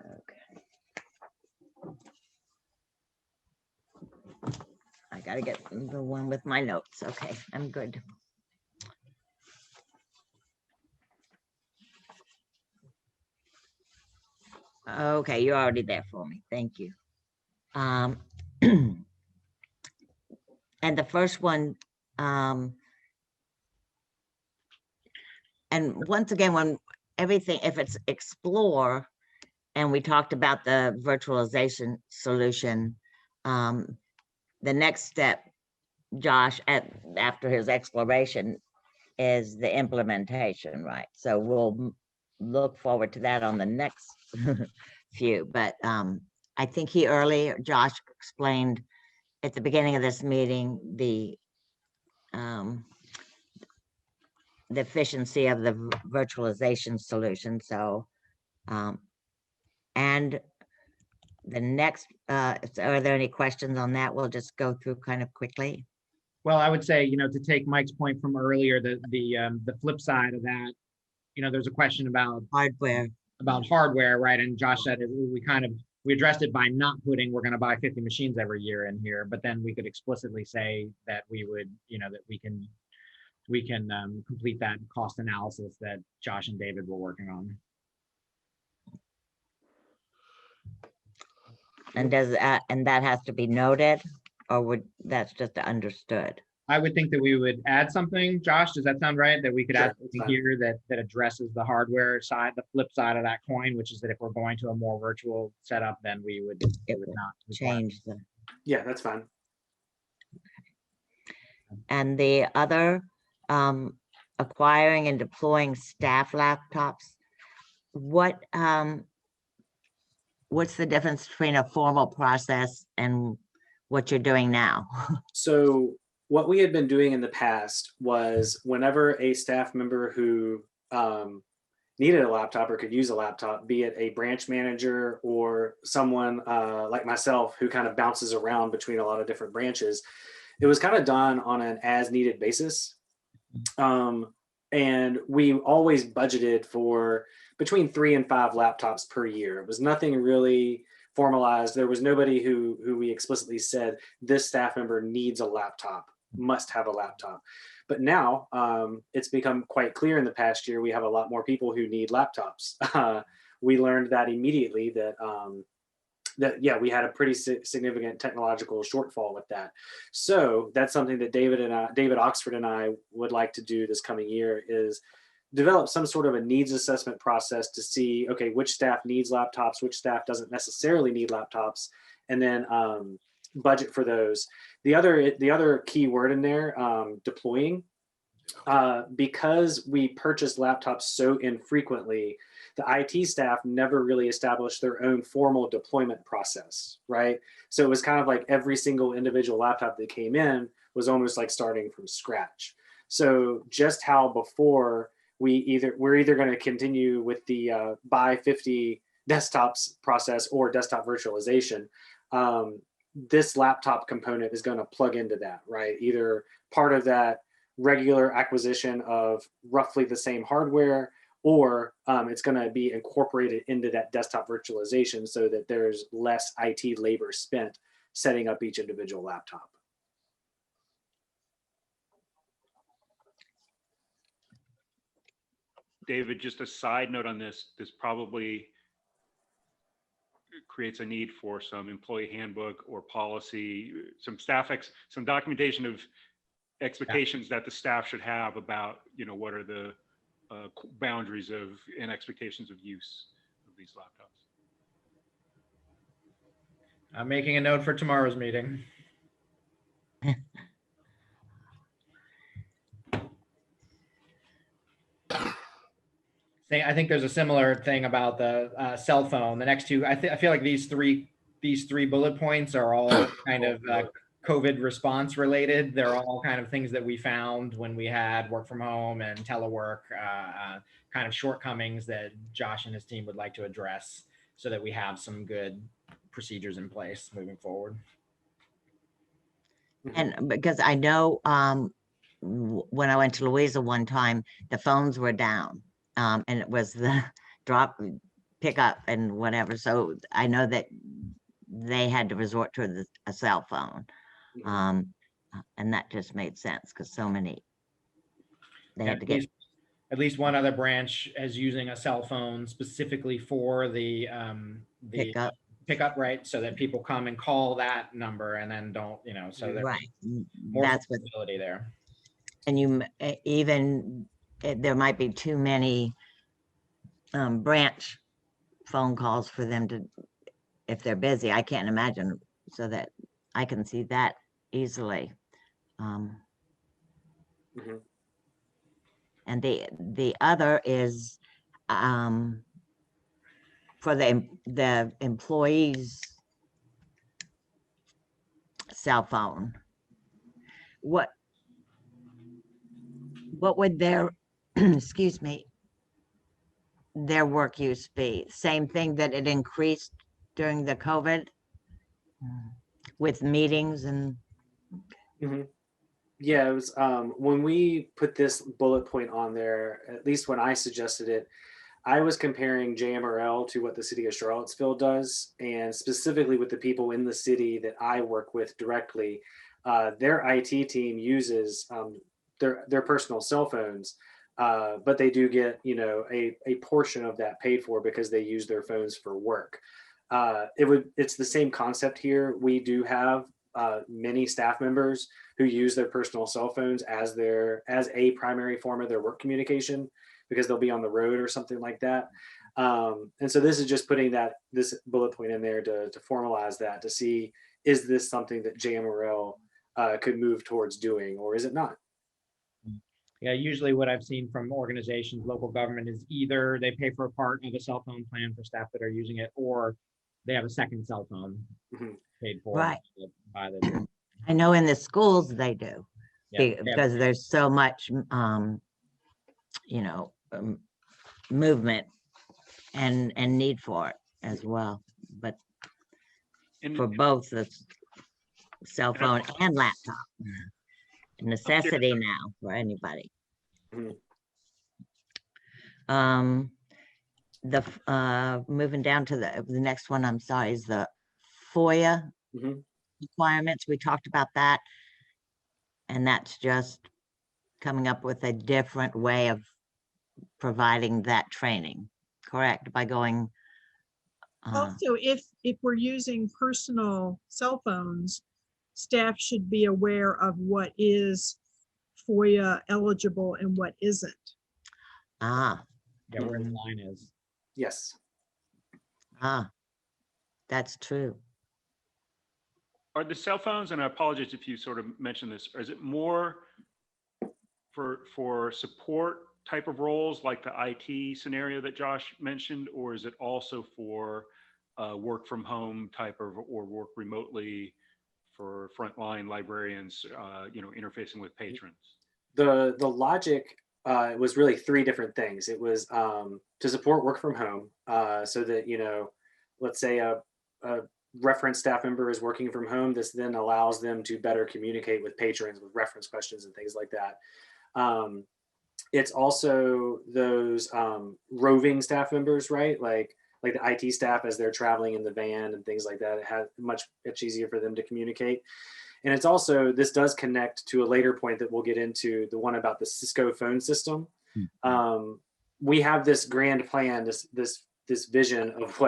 Okay. I gotta get the one with my notes. Okay, I'm good. Okay, you're already there for me. Thank you. And the first one, and once again, when everything, if it's explore, and we talked about the virtualization solution, the next step, Josh, after his exploration, is the implementation, right? So we'll look forward to that on the next few. But I think Josh explained at the beginning of this meeting the efficiency of the virtualization solution. So, and the next, are there any questions on that? We'll just go through kind of quickly. Well, I would say, to take Mike's point from earlier, the flip side of that, there's a question about hardware, right? And Josh said we addressed it by not putting, we're going to buy 50 machines every year in here, but then we could explicitly say that we would, that we can complete that cost analysis that Josh and David were working on. And that has to be noted, or that's just understood? I would think that we would add something. Josh, does that sound right? That we could add something here that addresses the hardware side, the flip side of that coin, which is that if we're going to a more virtual setup, then it would not change the. Yeah, that's fine. And the other, acquiring and deploying staff laptops, what's the difference between a formal process and what you're doing now? So what we had been doing in the past was whenever a staff member who needed a laptop or could use a laptop, be it a branch manager or someone like myself who kind of bounces around between a lot of different branches, it was kind of done on an as needed basis. And we always budgeted for between 3 and 5 laptops per year. It was nothing really formalized. There was nobody who we explicitly said this staff member needs a laptop, must have a laptop. But now it's become quite clear in the past year, we have a lot more people who need laptops. we learned that immediately that yeah, we had a pretty significant technological shortfall with that. So that's something that David Oxford and I would like to do this coming year, is develop some sort of a needs assessment process to see, okay, which staff needs laptops, which staff doesn't necessarily need laptops, and then budget for those. The other key word in there, deploying, because we purchase laptops so infrequently, the IT staff never really established their own formal deployment process, right? So it was kind of like every single individual laptop that came in was almost like starting from scratch. So just how before we're either going to continue with the buy 50 desktops process or desktop virtualization, this laptop component is going to plug into that, right? Either part of that regular acquisition of roughly the same hardware, or it's going to be incorporated into that desktop virtualization so that there's less IT labor spent setting up each individual laptop. David, just a side note on this probably creates a need for some employee handbook or policy, some documentation of expectations that the staff should have about, what are the boundaries of and expectations of use of these laptops. I'm making a note for tomorrow's meeting. I think there's a similar thing about the cell phone. The next two, I feel like these three bullet points are all kind of COVID response related. They're all kind of things that we found when we had work from home and telework, kind of shortcomings that Josh and his team would like to address so that we have some good procedures in place moving forward. And because I know when I went to Louisa one time, the phones were down, and it was the drop, pick up and whatever. So I know that they had to resort to a cell phone. And that just made sense because so many, they had to get. At least one other branch is using a cell phone specifically for the pickup, right? So that people come and call that number and then don't, so there's right. more That's flexibility there. And there might be too many branch phone calls for them to, if they're busy. I can't imagine, so that I can see that easily. And the other is for the employees' cell phone. What would their excuse me, their work use be? Same thing that it increased during the COVID with meetings and. Yeah, it was when we put this bullet point on there, at least when I suggested it, I was comparing JMRL to what the city of Charlottesville does, and specifically with the people in the city that I work with directly, their IT team uses their personal cell phones, but they do get a portion of that paid for because they use their phones for work. It's the same concept here. We do have many staff members who use their personal cell phones as a primary form of their work communication because they'll be on the road or something like that. And so this is just putting this bullet point in there to formalize that, to see, is this something that JMRL could move towards doing, or is it not? Yeah, usually what I've seen from organizations, local government, is either they pay for a part of a cell phone plan for staff that are using it, or they have a second cell phone paid for. Right. By the I know in the schools they do, because there's so much, movement and need for it as well. But for both the cell phone and laptop, necessity now for anybody. Moving down to the next one, I'm sorry, is the Foia requirements. We talked about that, and that's just coming up with a different way of providing that training, correct? By going Also, if we're using personal cell phones, staff should be aware of what is FOIA eligible and what isn't. Ah, Yeah, where the line is. Yes. ah, that's true. Are the cell phones, and I apologize if you sort of mentioned this, or is it more for support type of roles like the IT scenario that Josh mentioned, or is it also for work from home type of, or work remotely for frontline librarians, interfacing with patrons? The logic was really three different things. It was to support work from home, so that let's say a reference staff member is working from home. This then allows them to better communicate with patrons with reference questions and things like that. It's also those roving staff members, right? Like the IT staff as they're traveling in the van and things like that. It has much easier for them to communicate. And it's also, this does connect to a later point that we'll get into, the one about the Cisco phone system. We have this grand plan, this vision of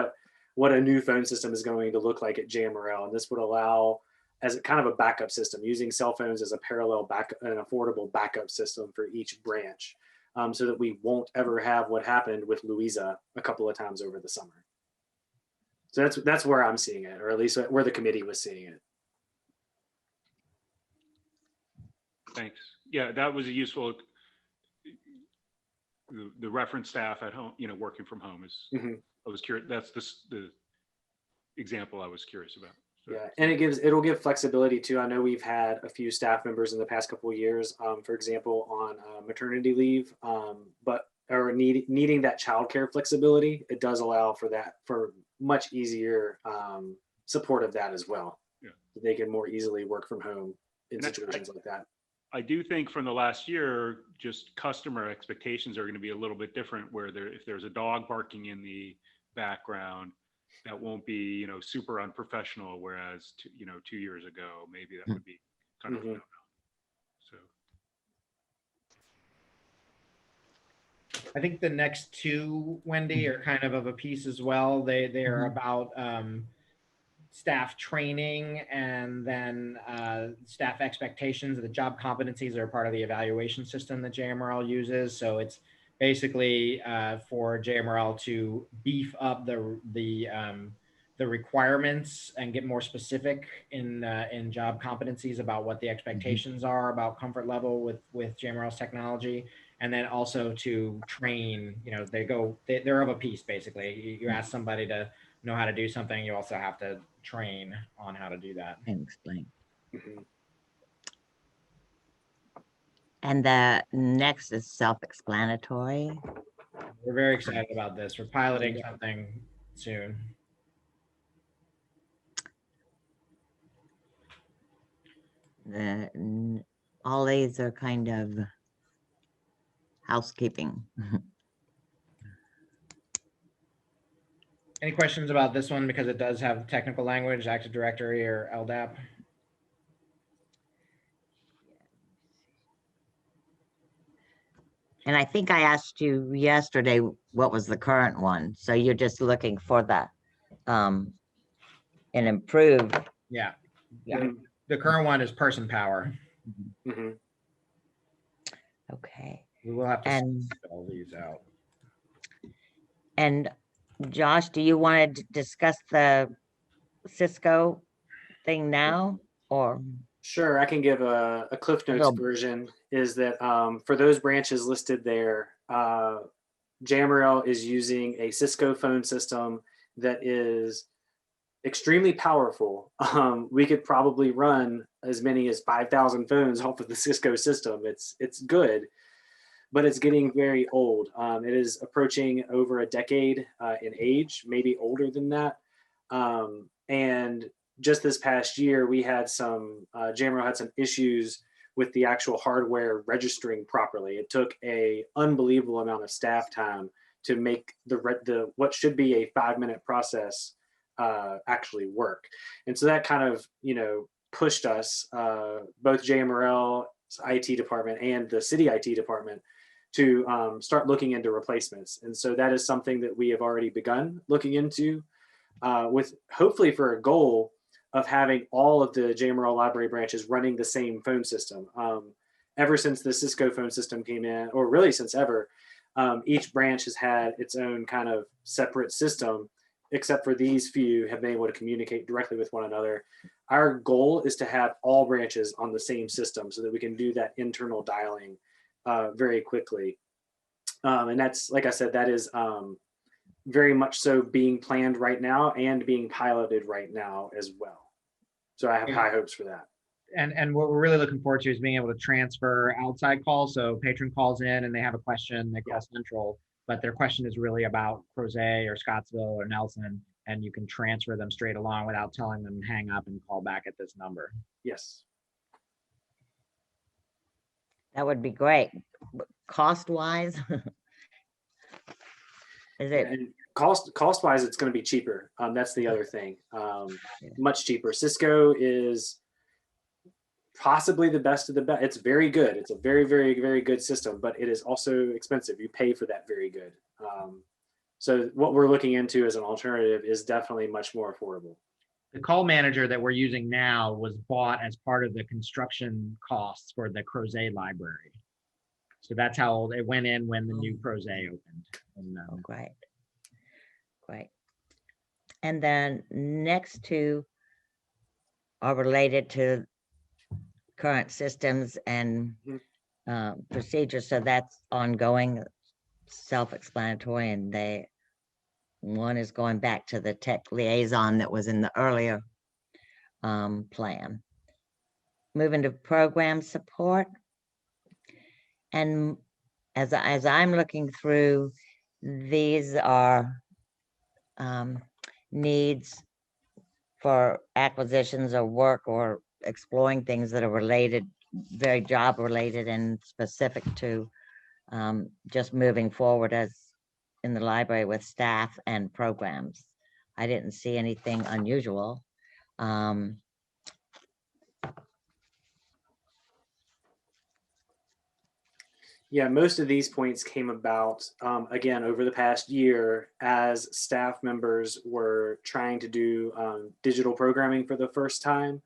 what a new phone system is going to look like at JMRL. And this would allow, as a kind of a backup system, using cell phones as a parallel backup, an affordable backup system for each branch, so that we won't ever have what happened with Louisa a couple of times over the summer. So that's where I'm seeing it, or at least where the committee was seeing it. Thanks. Yeah, that was a useful, the reference staff at home, working from home is, I was curious, that's the example I was curious about. So, yeah, and it'll give flexibility too. I know we've had a few staff members in the past couple of years, for example, on maternity leave, or needing that childcare flexibility. It does allow for that, for much easier support of that as well. Yeah, they can more easily work from home in situations like that. I do think from the last year, just customer expectations are going to be a little bit different, where if there's a dog barking in the background, that won't be, super unprofessional. Whereas, 2 years ago, maybe that would be kind of, so. I think the next two, Wendy, are kind of a piece as well. They are about staff training, and then staff expectations. The job competencies are part of the evaluation system that JMRL uses. So it's basically for JMRL to beef up the requirements and get more specific in job competencies about what the expectations are about comfort level with JMRL's technology. And then also to train, they're of a piece, basically. You ask somebody to know how to do something, you also have to train on how to do that. And explain. And the next is self-explanatory. We're very excited about this. We're piloting something soon. All these are kind of housekeeping. Any questions about this one, because it does have technical language, Active Directory or LDAP? And I think I asked you yesterday what was the current one. So you're just looking for the an improved. Yeah. The current one is person power. Okay. We will have to spell these out. And Josh, do you want to discuss the Cisco thing now, or? Sure, I can give a Cliff Notes version. Is that for those branches listed there, JMRL is using a Cisco phone system that is extremely powerful. We could probably run as many as 5,000 phones off of the Cisco system. It's good, but it's getting very old. It is approaching over a decade in age, maybe older than that. And just this past year, we had JMRL had some issues with the actual hardware registering properly. It took a unbelievable amount of staff time to make the what should be a 5-minute process actually work. And so that kind of, pushed us, both JMRL's IT department and the city IT department, to start looking into replacements. And so that is something that we have already begun looking into. with hopefully for a goal of having all of the JMRL library branches running the same phone system. Ever since the Cisco phone system came in, or really since ever, each branch has had its own kind of separate system, except for these few have been able to communicate directly with one another. Our goal is to have all branches on the same system so that we can do that internal dialing very quickly. And that's, like I said, that is very much so being planned right now and being piloted right now as well. So I have high hopes for that. And what we're really looking forward to is being able to transfer outside calls. So patron calls in and they have a question, they call central, but their question is really about Crozet or Scottsville or Nelson, and you can transfer them straight along without telling them hang up and call back at this number. Yes. That would be great. Cost wise, is it? And cost wise, it's going to be cheaper. That's the other thing. Much cheaper. Cisco is possibly the best of the best. It's very good. It's a very, very, very good system, but it is also expensive. You pay for that very good. So what we're looking into as an alternative is definitely much more affordable. The call manager that we're using now was bought as part of the construction costs for the Crozet library. So that's how old it went in when the new Crozet opened. And, Oh, great. Great. And then next two are related to current systems and procedures. So that's ongoing, self-explanatory, and one is going back to the tech liaison that was in the earlier plan. Moving to program support. And as I'm looking through, these are needs for acquisitions or work or exploring things that are related, very job related and specific to just moving forward as in the library with staff and programs. I didn't see anything unusual. Yeah, most of these points came about, again, over the past year as staff members were trying to do digital programming for the first time.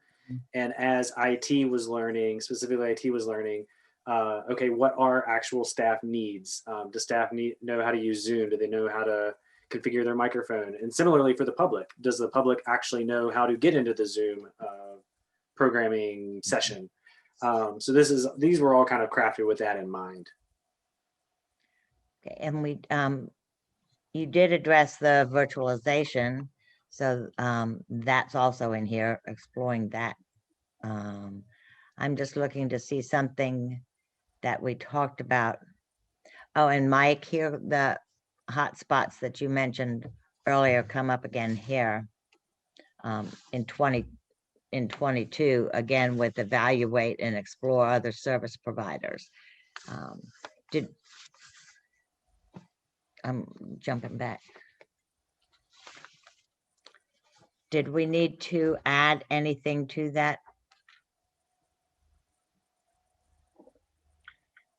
And as IT was learning, specifically IT was learning, okay, what are actual staff needs? Do staff know how to use Zoom? Do they know how to configure their microphone? And similarly for the public, does the public actually know how to get into the Zoom programming session? So these were all kind of crafted with that in mind. Okay, and you did address the virtualization, so that's also in here, exploring that. I'm just looking to see something that we talked about. Oh, and Mike, here the hotspots that you mentioned earlier come up again here in 22, again with evaluate and explore other service providers. I'm jumping back. Did we need to add anything to that?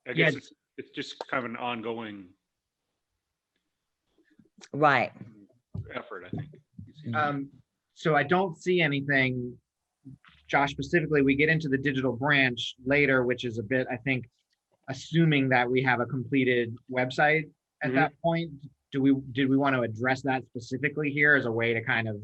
I guess it's just kind of an ongoing Right. effort, I think. so I don't see anything, Josh, specifically. We get into the digital branch later, which is a bit, I think, assuming that we have a completed website at that point. Did we want to address that specifically here as a way to kind of,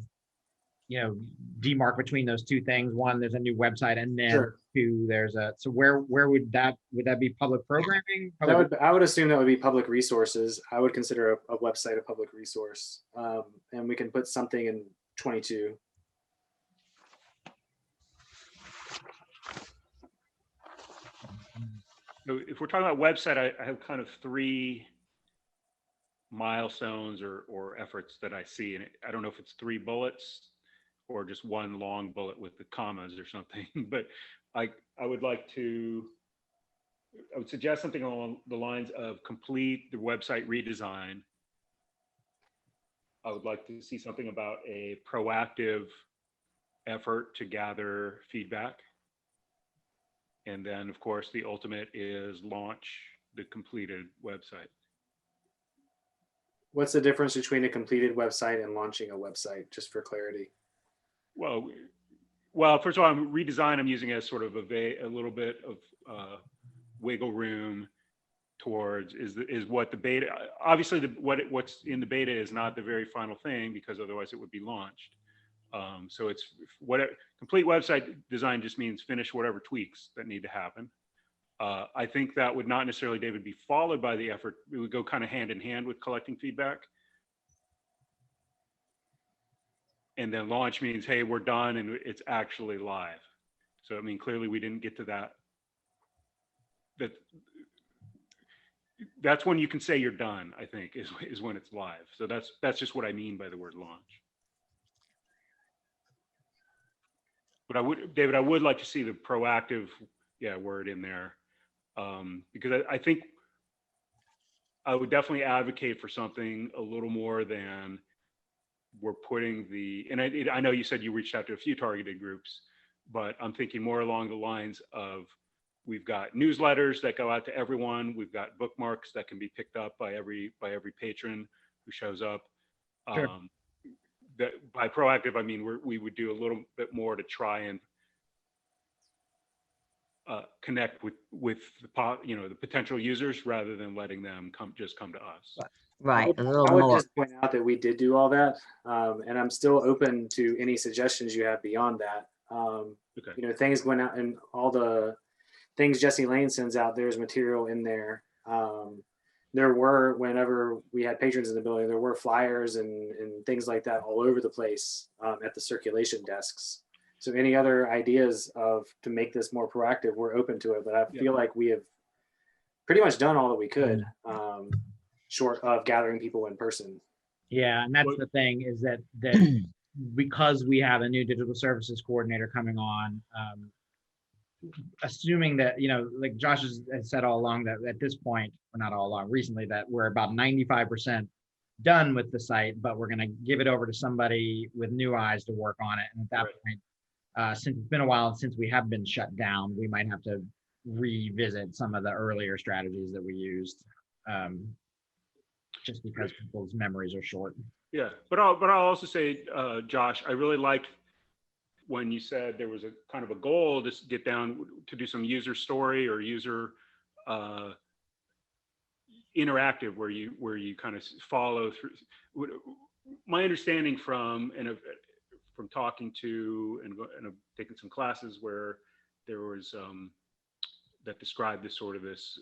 demark between those two things? One, there's a new website, and then two, there's so where would that be public programming? I would assume that would be public resources. I would consider a website a public resource. And we can put something in 22. So if we're talking about website, I have kind of three milestones or efforts that I see. And I don't know if it's 3 bullets or just one long bullet with the commas or something, but I would suggest something along the lines of complete the website redesign. I would like to see something about a proactive effort to gather feedback. And then, of course, the ultimate is launch the completed website. What's the difference between a completed website and launching a website, just for clarity? Well, first of all, redesign I'm using as sort of a little bit of wiggle room towards is what the beta. Obviously, what's in the beta is not the very final thing, because otherwise it would be launched. So it's whatever. Complete website design just means finish whatever tweaks that need to happen. I think that would not necessarily, David, be followed by the effort. It would go kind of hand in hand with collecting feedback. And then launch means, hey, we're done and it's actually live. So I mean, clearly we didn't get to that. That's when you can say you're done, I think, is when it's live. So that's just what I mean by the word launch. But David, I would like to see the proactive, word in there, because I think I would definitely advocate for something a little more than we're putting and I know you said you reached out to a few targeted groups, but I'm thinking more along the lines of, we've got newsletters that go out to everyone. We've got bookmarks that can be picked up by every patron who shows up. Sure. That by proactive, I mean we would do a little bit more to try and connect with the potential users, rather than letting them come to us. Right, a I little would more. just point out that we did do all that, and I'm still open to any suggestions you have beyond that. Okay. Things went out, and all the things Jesse Lane sends out, there's material in there. There were, whenever we had patrons in the building, there were flyers and things like that all over the place at the circulation desks. So any other ideas to make this more proactive, we're open to it. But I feel like we have pretty much done all that we could, short of gathering people in person. Yeah, and that's the thing, is that because we have a new digital services coordinator coming on, assuming that, like Josh has said all along, that at this point, or not all along, recently, that we're about 95% done with the site, but we're going to give it over to somebody with new eyes to work on it. And at that point, since it's been a while since we have been shut down, we might have to revisit some of the earlier strategies that we used, just because people's memories are short. Yeah, but I'll also say, Josh, I really liked when you said there was a kind of a goal to get down to do some user story or user interactive, where you kind of follow through. My understanding from talking to and taking some classes where there was that described this sort of this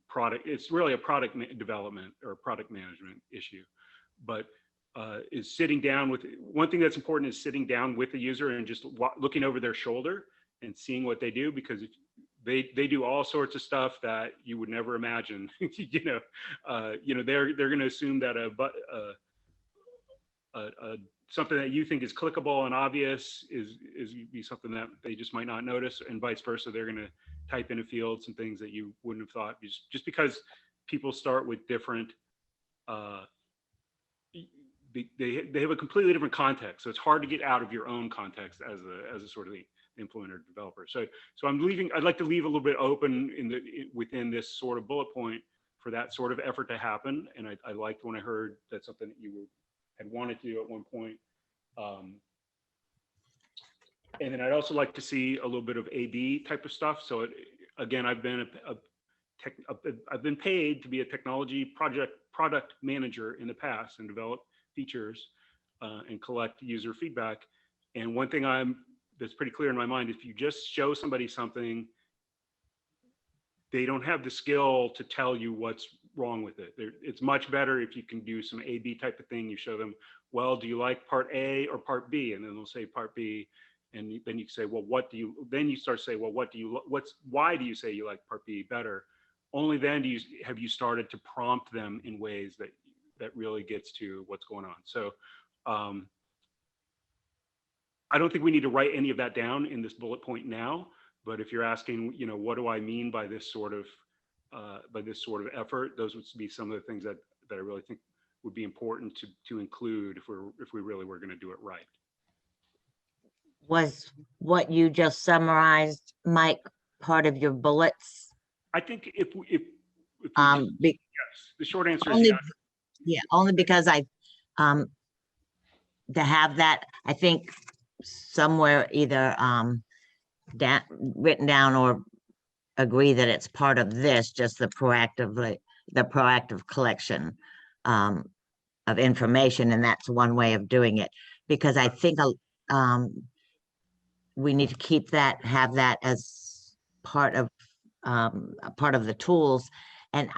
product. It's really a product development or product management issue, but is sitting down with, one thing that's important is sitting down with the user and just looking over their shoulder and seeing what they do, because they do all sorts of stuff that you would never imagine. They're going to assume that something that you think is clickable and obvious is be something that they just might not notice, and vice versa. They're going to type in a field some things that you wouldn't have thought, just because people start with different they have a completely different context, so it's hard to get out of your own context as a sort of the implementer developer. So I'd like to leave a little bit open within this sort of bullet point for that sort of effort to happen. And I liked when I heard that's something that you had wanted to do at one point. And then I'd also like to see a little bit of A/B type of stuff. So again, I've been paid to be a technology product manager in the past and develop features and collect user feedback. And one thing that's pretty clear in my mind, if you just show somebody something, they don't have the skill to tell you what's wrong with it. It's much better if you can do some A/B type of thing. You show them, well, do you like part A or part B? And then they'll say part B. And then you say, well, then you start to say, well, why do you say you like part B better? Only then have you started to prompt them in ways that really gets to what's going on. So I don't think we need to write any of that down in this bullet point now, but if you're asking, what do I mean by this sort of effort, those would be some of the things that I really think would be important to include if we really were going to do it right. Was what you just summarized, Mike, part of your bullets? I think if we Yes, the short answer is only, yes. Yeah, only because to have that, I think somewhere either written down or agree that it's part of this, just the proactive collection of information, and that's one way of doing it. Because I think we need to have that as part of the tools, and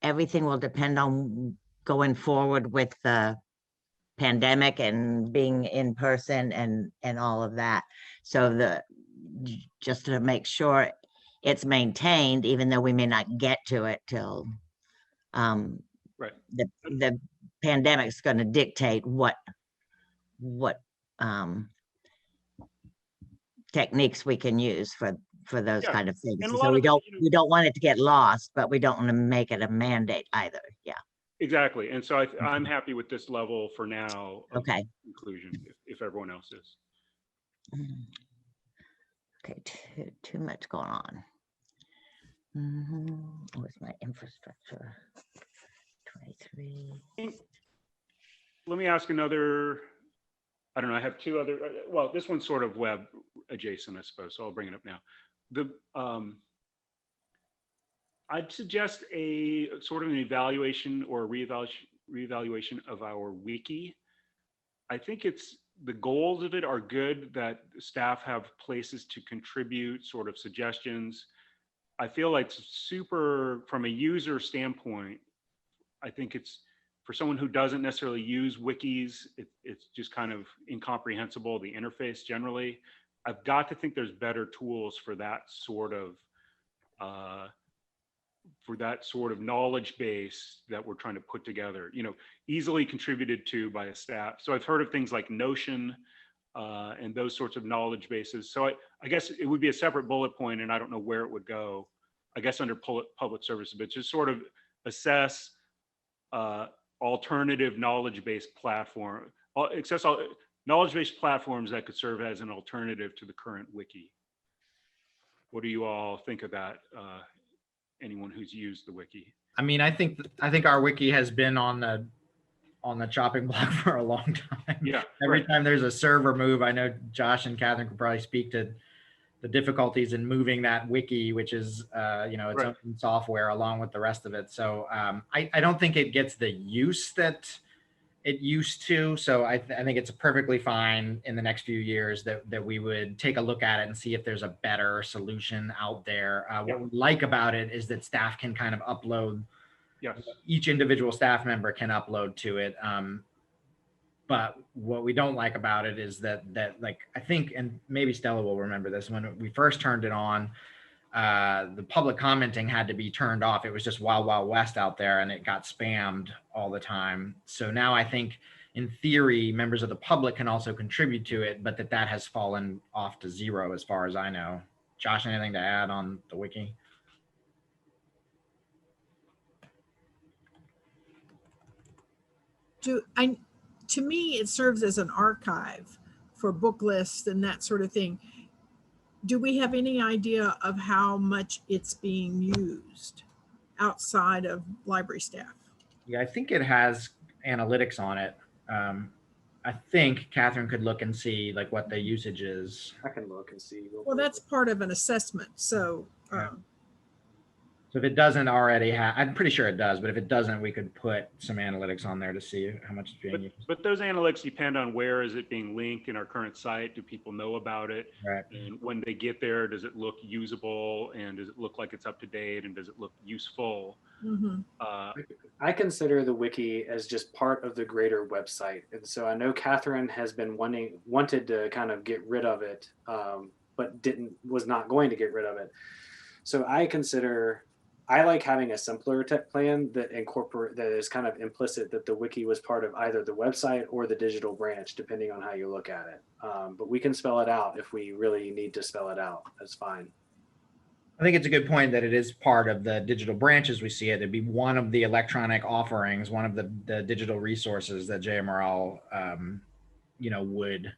everything will depend on going forward with the pandemic and being in person and all of that. So just to make sure it's maintained, even though we may not get to it till Right. the pandemic's going to dictate what techniques we can use for those Yeah, kind of things. and a So lot we of it, we don't want it to get lost, but we don't want to make it a mandate either. Yeah. exactly. And so I'm happy with this level for now of Okay. inclusion, if everyone else is. Okay, too much going on. Where's my infrastructure? 23. Let me ask another, I don't know, I have two other, well, this one's sort of web adjacent, I suppose, so I'll bring it up now. I'd suggest a sort of an evaluation or reevaluation of our wiki. I think the goals of it are good, that staff have places to contribute sort of suggestions. I feel like super, from a user standpoint, I think it's, for someone who doesn't necessarily use wikis, it's just kind of incomprehensible, the interface generally. I've got to think there's better tools for that sort of knowledge base that we're trying to put together, easily contributed to by a staff. So I've heard of things like Notion and those sorts of knowledge bases. So I guess it would be a separate bullet point, and I don't know where it would go, I guess under public services, but just sort of assess alternative knowledge-based platform, knowledge-based platforms that could serve as an alternative to the current wiki. What do you all think of that? Anyone who's used the wiki? I mean, I think our wiki has been on the chopping block for a long time. Yeah. Every time there's a server move, I know Josh and Catherine could probably speak to the difficulties in moving that wiki, which is its own software along with the rest of it. So I don't think it gets the use that it used to. So I think it's perfectly fine in the next few years that we would take a look at it and see if there's a better solution out there. What we like about it is that staff can kind of upload. Yes. Each individual staff member can upload to it. But what we don't like about it is that like, I think, and maybe Stella will remember this, when we first turned it on, the public commenting had to be turned off. It was just wild, wild west out there, and it got spammed all the time. So now I think in theory, members of the public can also contribute to it, but that has fallen off to zero as far as I know. Josh, anything to add on the wiki? To me, it serves as an archive for book lists and that sort of thing. Do we have any idea of how much it's being used outside of library staff? Yeah, I think it has analytics on it. I think Catherine could look and see like what the usage is. I can look and see. Well, that's part of an assessment. So So if it doesn't already have, I'm pretty sure it does, but if it doesn't, we could put some analytics on there to see how much it's being used. But those analytics depend on where is it being linked in our current site? Do people know about it? Right. And when they get there, does it look usable? And does it look like it's up to date? And does it look useful? I consider the wiki as just part of the greater website. And so I know Catherine has been wanted to kind of get rid of it, but was not going to get rid of it. So I like having a simpler tech plan that is kind of implicit that the wiki was part of either the website or the digital branch, depending on how you look at it. But we can spell it out if we really need to spell it out. That's fine. I think it's a good point that it is part of the digital branch as we see it. It'd be one of the electronic offerings, one of the digital resources that JMRL, would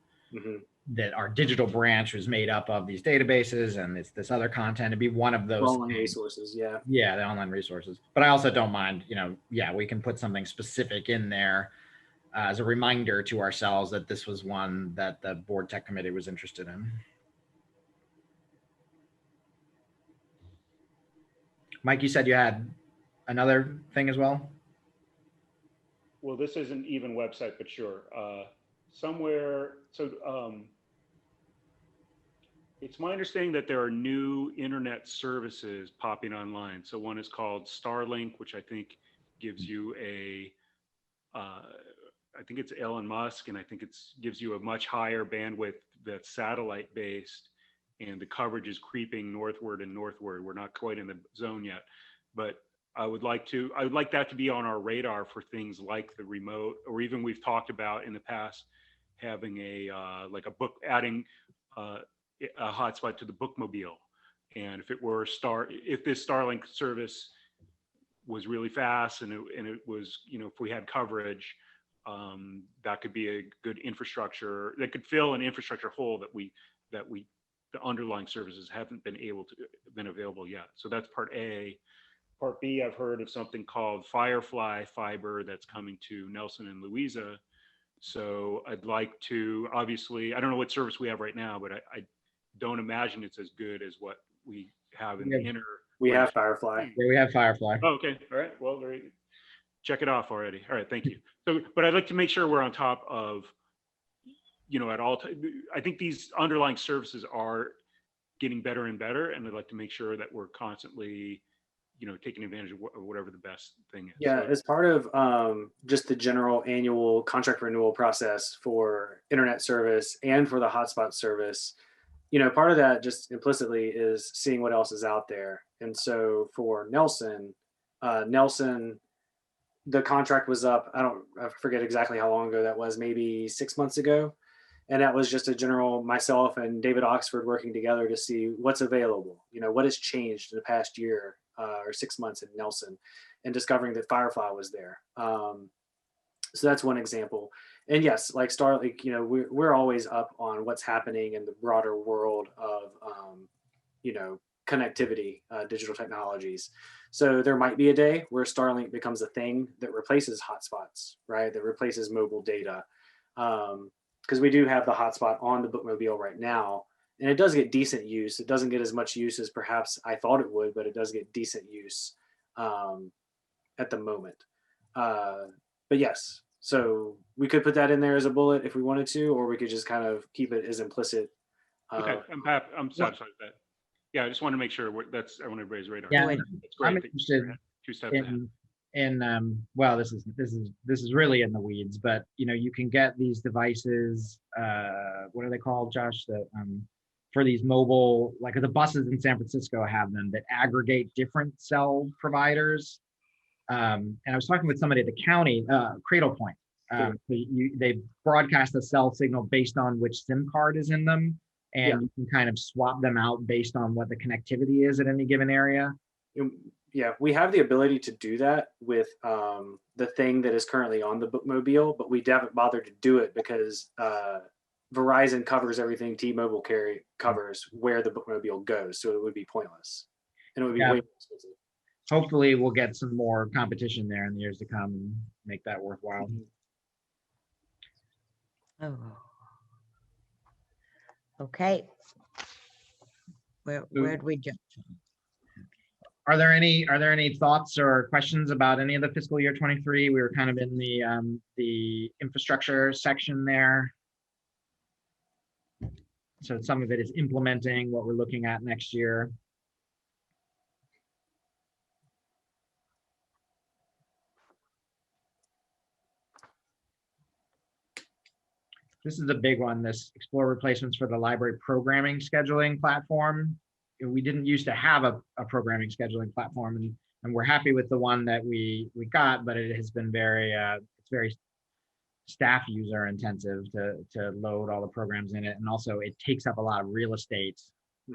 that our digital branch was made up of these databases and it's this other content to be one of those Rolling things. resources, yeah. Yeah, the online resources. But I also don't mind, yeah, we can put something specific in there as a reminder to ourselves that this was one that the board tech committee was interested in. Mike, you said you had another thing as well? Well, this isn't even website, but sure. Somewhere, so it's my understanding that there are new internet services popping online. So one is called Starlink, which I think gives you I think it's Elon Musk, and I think gives you a much higher bandwidth that's satellite based, and the coverage is creeping northward and northward. We're not quite in the zone yet, but I would like that to be on our radar for things like the remote, or even we've talked about in the past having adding a hotspot to the bookmobile. And if this Starlink service was really fast and it was, if we had coverage, that could be a good infrastructure that could fill an infrastructure hole that the underlying services haven't been available yet. So that's part A. Part B, I've heard of something called Firefly Fiber that's coming to Nelson and Louisa. So I'd like to, obviously, I don't know what service we have right now, but I don't imagine it's as good as what we have in the inner. We have Firefly. Yeah, we have Firefly. Oh, okay. All right. Well, check it off already. All right. Thank you. So, but I'd like to make sure we're on top of, at all. I think these underlying services are getting better and better, and I'd like to make sure that we're constantly, taking advantage of whatever the best thing is. Yeah, So, as part of just the general annual contract renewal process for internet service and for the hotspot service, part of that just implicitly is seeing what else is out there. And so for Nelson, the contract was up. I forget exactly how long ago that was, maybe 6 months ago. And that was just a general, myself and David Oxford working together to see what's available, what has changed in the past year or 6 months in Nelson, and discovering that Firefly was there. So that's one example. And yes, like Starlink, we're always up on what's happening in the broader world of, connectivity, digital technologies. So there might be a day where Starlink becomes a thing that replaces hotspots, right? That replaces mobile data. Because we do have the hotspot on the bookmobile right now, and it does get decent use. It doesn't get as much use as perhaps I thought it would, but it does get decent use at the moment. But yes, so we could put that in there as a bullet if we wanted to, or we could just kind of keep it as implicit. okay, I'm satisfied with that. Yeah, I just want to make sure that's on everybody's radar. Yeah, That's great. I'm interested 2 steps ahead. well, this is really in the weeds, but you can get these devices. What are they called, Josh? That for these mobile, like the buses in San Francisco have them that aggregate different cell providers. And I was talking with somebody at the county, Cradle Point. They broadcast a cell signal based on which SIM card is in them, and you can kind of swap them out based on what the connectivity is at any given area. Yeah, we have the ability to do that with the thing that is currently on the bookmobile, but we haven't bothered to do it because Verizon covers everything T-Mobile covers where the bookmobile goes, so it would be pointless, and it would be way more expensive. Hopefully, we'll get some more competition there in the years to come and make that worthwhile. Oh. Okay. Where'd we jump from? Are there any thoughts or questions about any of the fiscal year 23? We were kind of in the infrastructure section there. So some of it is implementing what we're looking at next year. This is a big one, this explore replacements for the library programming scheduling platform. We didn't used to have a programming scheduling platform, and we're happy with the one that we got, but it has been it's very staff user intensive to load all the programs in it, and also it takes up a lot of real estate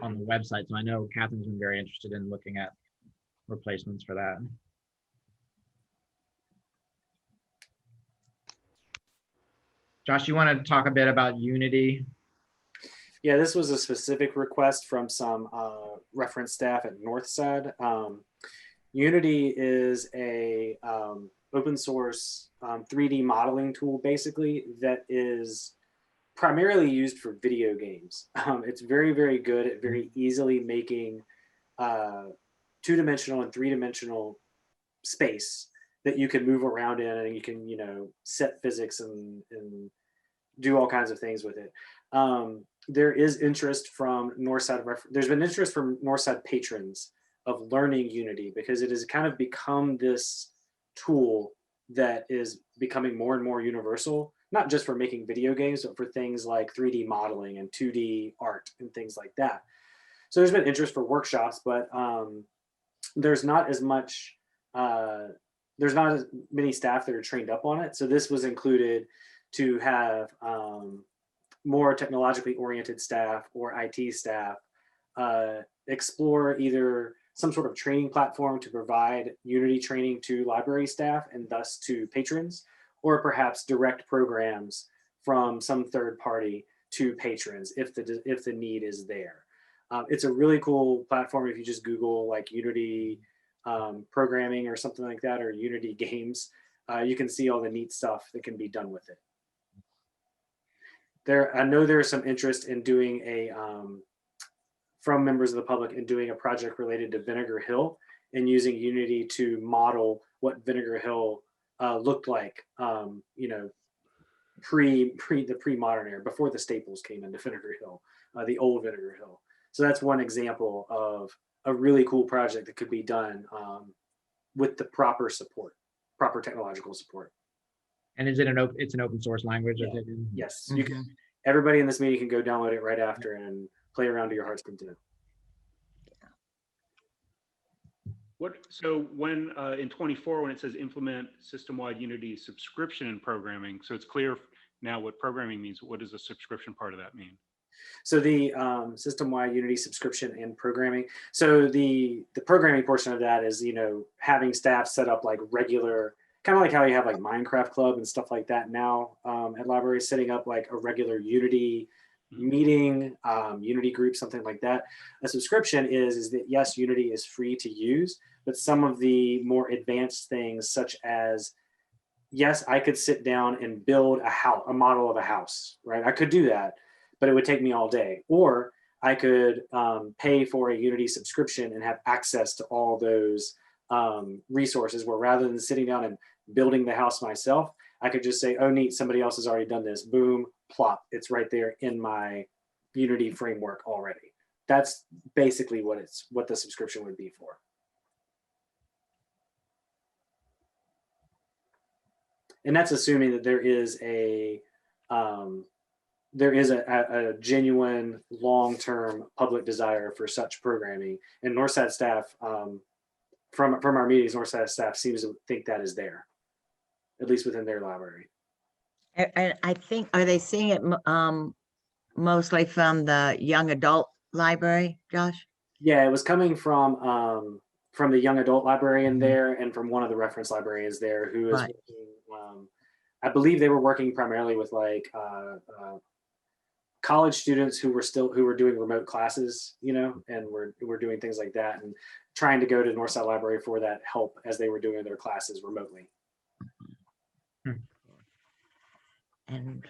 on the website. So I know Catherine's been very interested in looking at replacements for that. Josh, you want to talk a bit about Unity? Yeah, this was a specific request from some reference staff at Northside. Unity is a open source 3D modeling tool, basically, that is primarily used for video games. It's very, very good at very easily making two-dimensional and three-dimensional space that you can move around in, and you can, you know, set physics and do all kinds of things with it. There is interest from Northside. There's been interest from Northside patrons of learning Unity because it has kind of become this tool that is becoming more and more universal, not just for making video games, but for things like 3D modeling and 2D art and things like that. So there's been interest for workshops, but there's not as much, there's not as many staff that are trained up on it. So this was included to have more technologically oriented staff or IT staff explore either some sort of training platform to provide Unity training to library staff and thus to patrons, or perhaps direct programs from some third party to patrons if the need is there. It's a really cool platform. If you just Google like Unity programming or something like that, or Unity games, you can see all the neat stuff that can be done with it. I know there's some interest in doing a, from members of the public, in doing a project related to Vinegar Hill and using Unity to model what Vinegar Hill looked like, you know, the pre-modern era, before the Staples came into Vinegar Hill, the old Vinegar Hill. So that's one example of a really cool project that could be done with the proper support, proper technological support. And is it it's an open source language? Yeah. Or is it Yes, you can. Everybody in this meeting can go download it right after and play around to your heart's content. So when in 24, when it says implement system-wide Unity subscription and programming, so it's clear now what programming means. What does the subscription part of that mean? So the system-wide Unity subscription and programming. So the programming portion of that is, you know, having staff set up like regular, kind of like how you have like Minecraft Club and stuff like that now at libraries, setting up like a regular Unity meeting, Unity group, something like that. A subscription is that, yes, Unity is free to use, but some of the more advanced things, such as, yes, I could sit down and build a model of a house, right? I could do that, but it would take me all day. Or I could pay for a Unity subscription and have access to all those resources, where rather than sitting down and building the house myself, I could just say, oh, neat, somebody else has already done this. Boom, plop, it's right there in my Unity framework already. That's basically what the subscription would be for. And that's assuming that there is a genuine long-term public desire for such programming. And Northside staff, from our meetings, Northside staff seems to think that is there, at least within their library. And I think, are they seeing it mostly from the young adult library, Josh? Yeah, it was coming from the young adult librarian there, and from one of the reference librarians there, who is Right. working, I believe they were working primarily with like college students who were doing remote classes, you know, and were doing things like that, and trying to go to Northside Library for that help as they were doing their classes remotely. And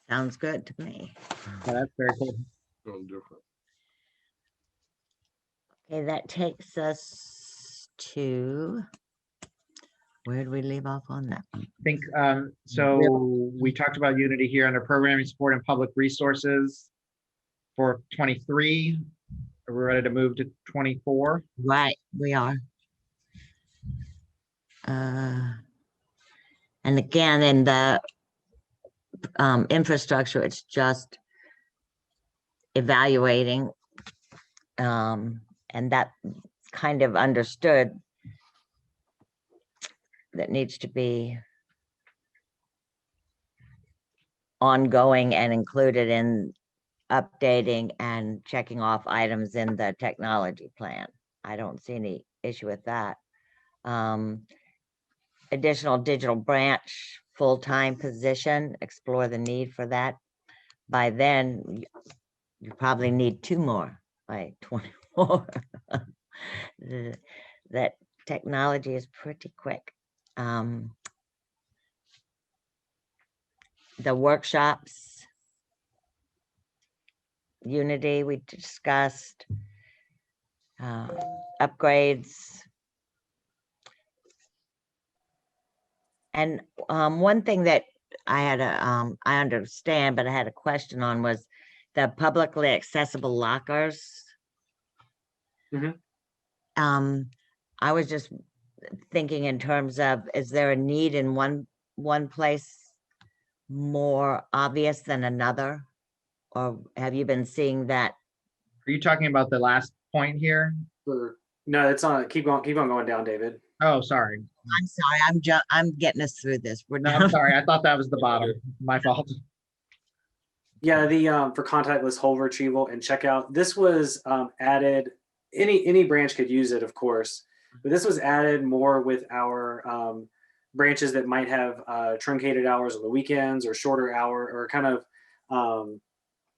sounds good to me. Yeah, that's very cool. Oh, different. Okay, that takes us to, where did we leave off on that? I think so. We talked about Unity here under programming support and public resources for 23. We're ready to move to 24. Right, we are. And again, in the infrastructure, it's just evaluating, and that kind of understood that needs to be ongoing and included in updating and checking off items in the technology plan. I don't see any issue with that. Additional digital branch full-time position, explore the need for that. by then, you probably need 2 more by 24. That technology is pretty quick. The workshops, Unity, we discussed, upgrades. And one thing that I had I understand, but I had a question on was the publicly accessible lockers. Mhm. I was just thinking in terms of, is there a need in one place more obvious than another? Or have you been seeing that? Are you talking about the last point here? No, it's on. Keep on going down, David. Oh, sorry. I'm sorry, I'm getting us through this. We're No, down. I'm sorry. I thought that was the bottom. My fault. Yeah, the for contactless hold retrieval and checkout, this was added. Any branch could use it, of course, but this was added more with our branches that might have truncated hours on the weekends or shorter hour or kind of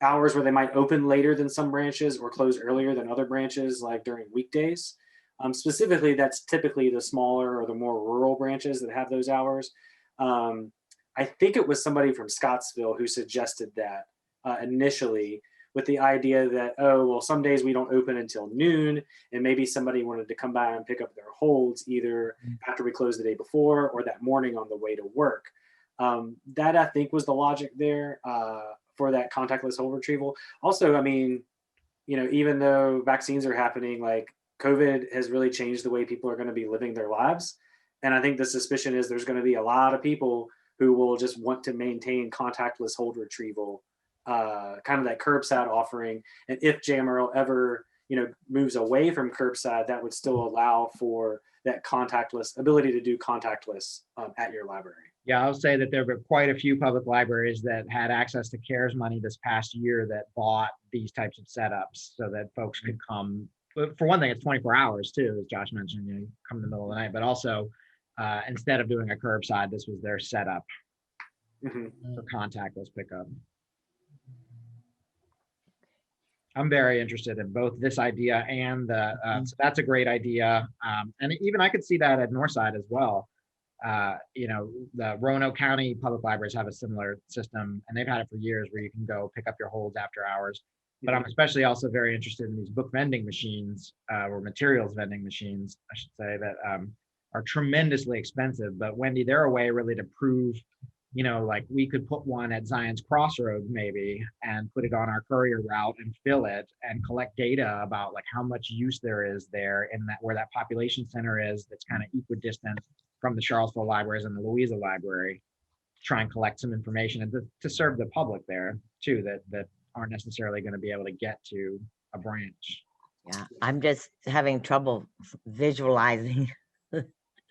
hours where they might open later than some branches or close earlier than other branches, like during weekdays. Specifically, that's typically the smaller or the more rural branches that have those hours. I think it was somebody from Scottsville who suggested that initially, with the idea that, oh, well, some days we don't open until noon, and maybe somebody wanted to come by and pick up their holds either after we closed the day before or that morning on the way to work. That I think was the logic there for that contactless hold retrieval. Also, I mean, even though vaccines are happening, like COVID has really changed the way people are going to be living their lives. And I think the suspicion is there's going to be a lot of people who will just want to maintain contactless hold retrieval, kind of that curbside offering. And if JMRL ever, moves away from curbside, that would still allow for that contactless ability to do contactless at your library. Yeah, I'll say that there were quite a few public libraries that had access to CARES money this past year that bought these types of setups so that folks could come. But for one thing, it's 24 hours too, as Josh mentioned, you come in the middle of the night, but also instead of doing a curbside, this was their setup for contactless pickup. I'm very interested in both this idea and the, so that's a great idea. And even I could see that at Northside as well. The Roanoke County Public Libraries have a similar system, and they've had it for years where you can go pick up your holds after hours. But I'm especially also very interested in these book vending machines, or materials vending machines, I should say, that are tremendously expensive. But Wendy, they're a way really to prove, like we could put one at Zion's Crossroads maybe and put it on our courier route and fill it and collect data about like how much use there is there in that, where that population center is, that's kind of equidistant from the Charlottesville libraries and the Louisa library, try and collect some information and to serve the public there too, that aren't necessarily going to be able to get to a branch. Yeah, I'm just having trouble visualizing.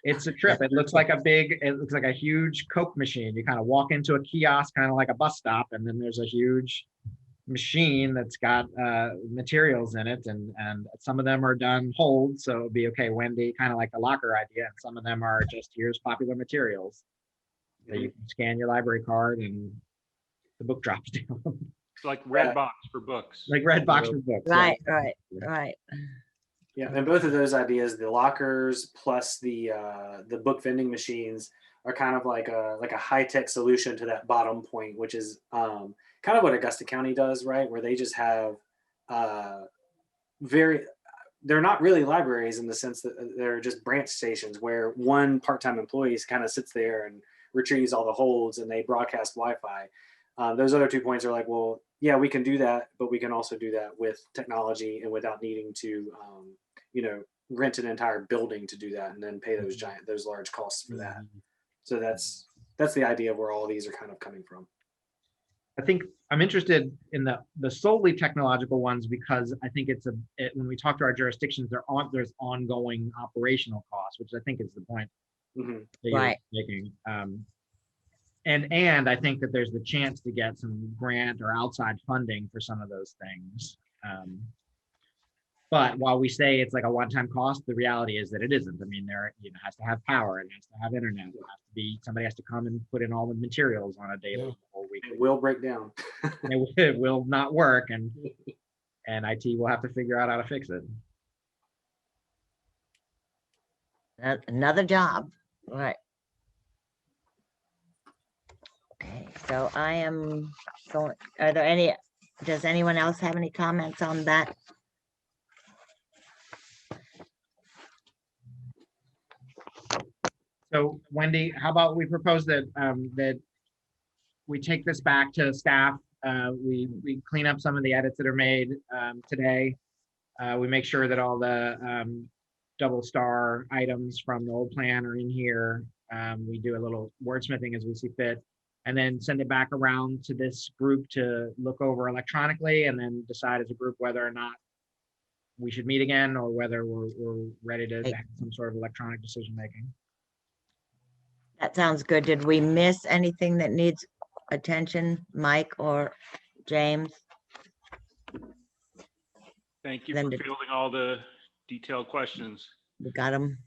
It's a trip. It looks like a huge Coke machine. You kind of walk into a kiosk, kind of like a bus stop, and then there's a huge machine that's got materials in it, and some of them are done hold, so it'll be okay, Wendy, kind of like the locker idea, and some of them are just, here's popular materials. So you can scan your library card and the book drops down. It's like Redbox for books. Like Redbox for books. Right, yeah. right. Yeah, and both of those ideas, the lockers plus the book vending machines, are kind of like a high-tech solution to that bottom point, which is kind of what Augusta County does, right? Where they just have they're not really libraries in the sense that they're just branch stations where one part-time employee kind of sits there and retrieves all the holds and they broadcast Wi-Fi. Those other 2 points are like, well, yeah, we can do that, but we can also do that with technology and without needing to, rent an entire building to do that and then pay those large costs for that. So that's the idea of where all of these are kind of coming from. I think I'm interested in the solely technological ones because I think when we talk to our jurisdictions, there's ongoing operational costs, which I think is the point that you're making. And I think that there's the chance to get some grant or outside funding for some of those things. But while we say it's like a one-time cost, the reality is that it isn't. I mean, it has to have power, it has to have internet, somebody has to come and put in all the materials on a daily or It will break down. It will not work, and IT will have to figure out how to fix it. Another job, right? Okay, so I am going, are there any, does anyone else have any comments on that? So Wendy, how about we propose that that we take this back to staff. We clean up some of the edits that are made today. We make sure that all the double star items from the old plan are in here. We do a little wordsmithing as we see fit, and then send it back around to this group to look over electronically, and then decide as a group whether or not we should meet again, or whether we're ready to have some sort of electronic decision making. That sounds good. Did we miss anything that needs attention, Mike or James? Thank you Then for did- fielding all the detailed questions. We got them.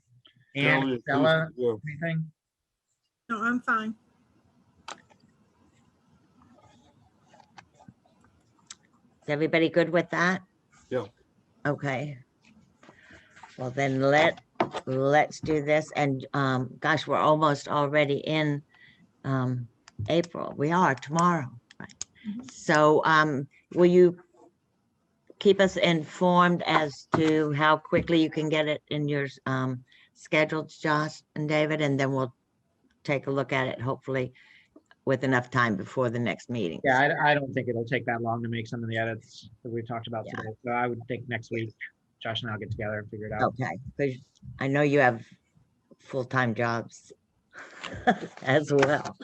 And Stella, anything? No, I'm fine. Is everybody good with that? Yeah. Okay. Well, then let's do this. And gosh, we're almost already in April. We are tomorrow. Right. So will you keep us informed as to how quickly you can get it in your schedules, Josh and David, and then we'll take a look at it, hopefully with enough time before the next meeting. Yeah, I don't think it'll take that long to make some of the edits that we've talked about Yeah. today. So I would think next week, Josh and I'll get together and figure it out. Okay, because I know you have full-time jobs as well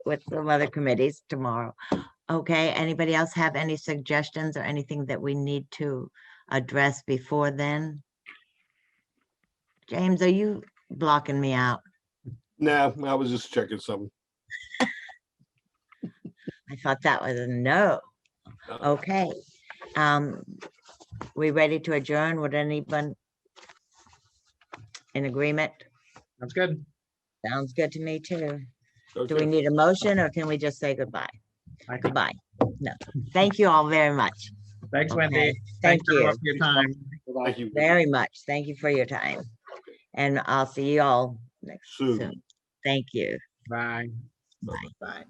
with some other committees tomorrow. Okay, anybody else have any suggestions or anything that we need to address before then? James, are you blocking me out? Nah, I was just checking something. I thought that was a no. Okay. We ready to adjourn? Would anyone in agreement? That's good. Sounds good to me too. Do Okay. we need a motion or can we just say goodbye? I think- Goodbye. No. Thank you all very much. Thanks, Okay. Wendy. Thank Thanks everyone you for your time. Bye-bye. Thank you. very much. Thank you for your time. And I'll see you all next Soon. soon. Thank you. Bye. Bye. Bye.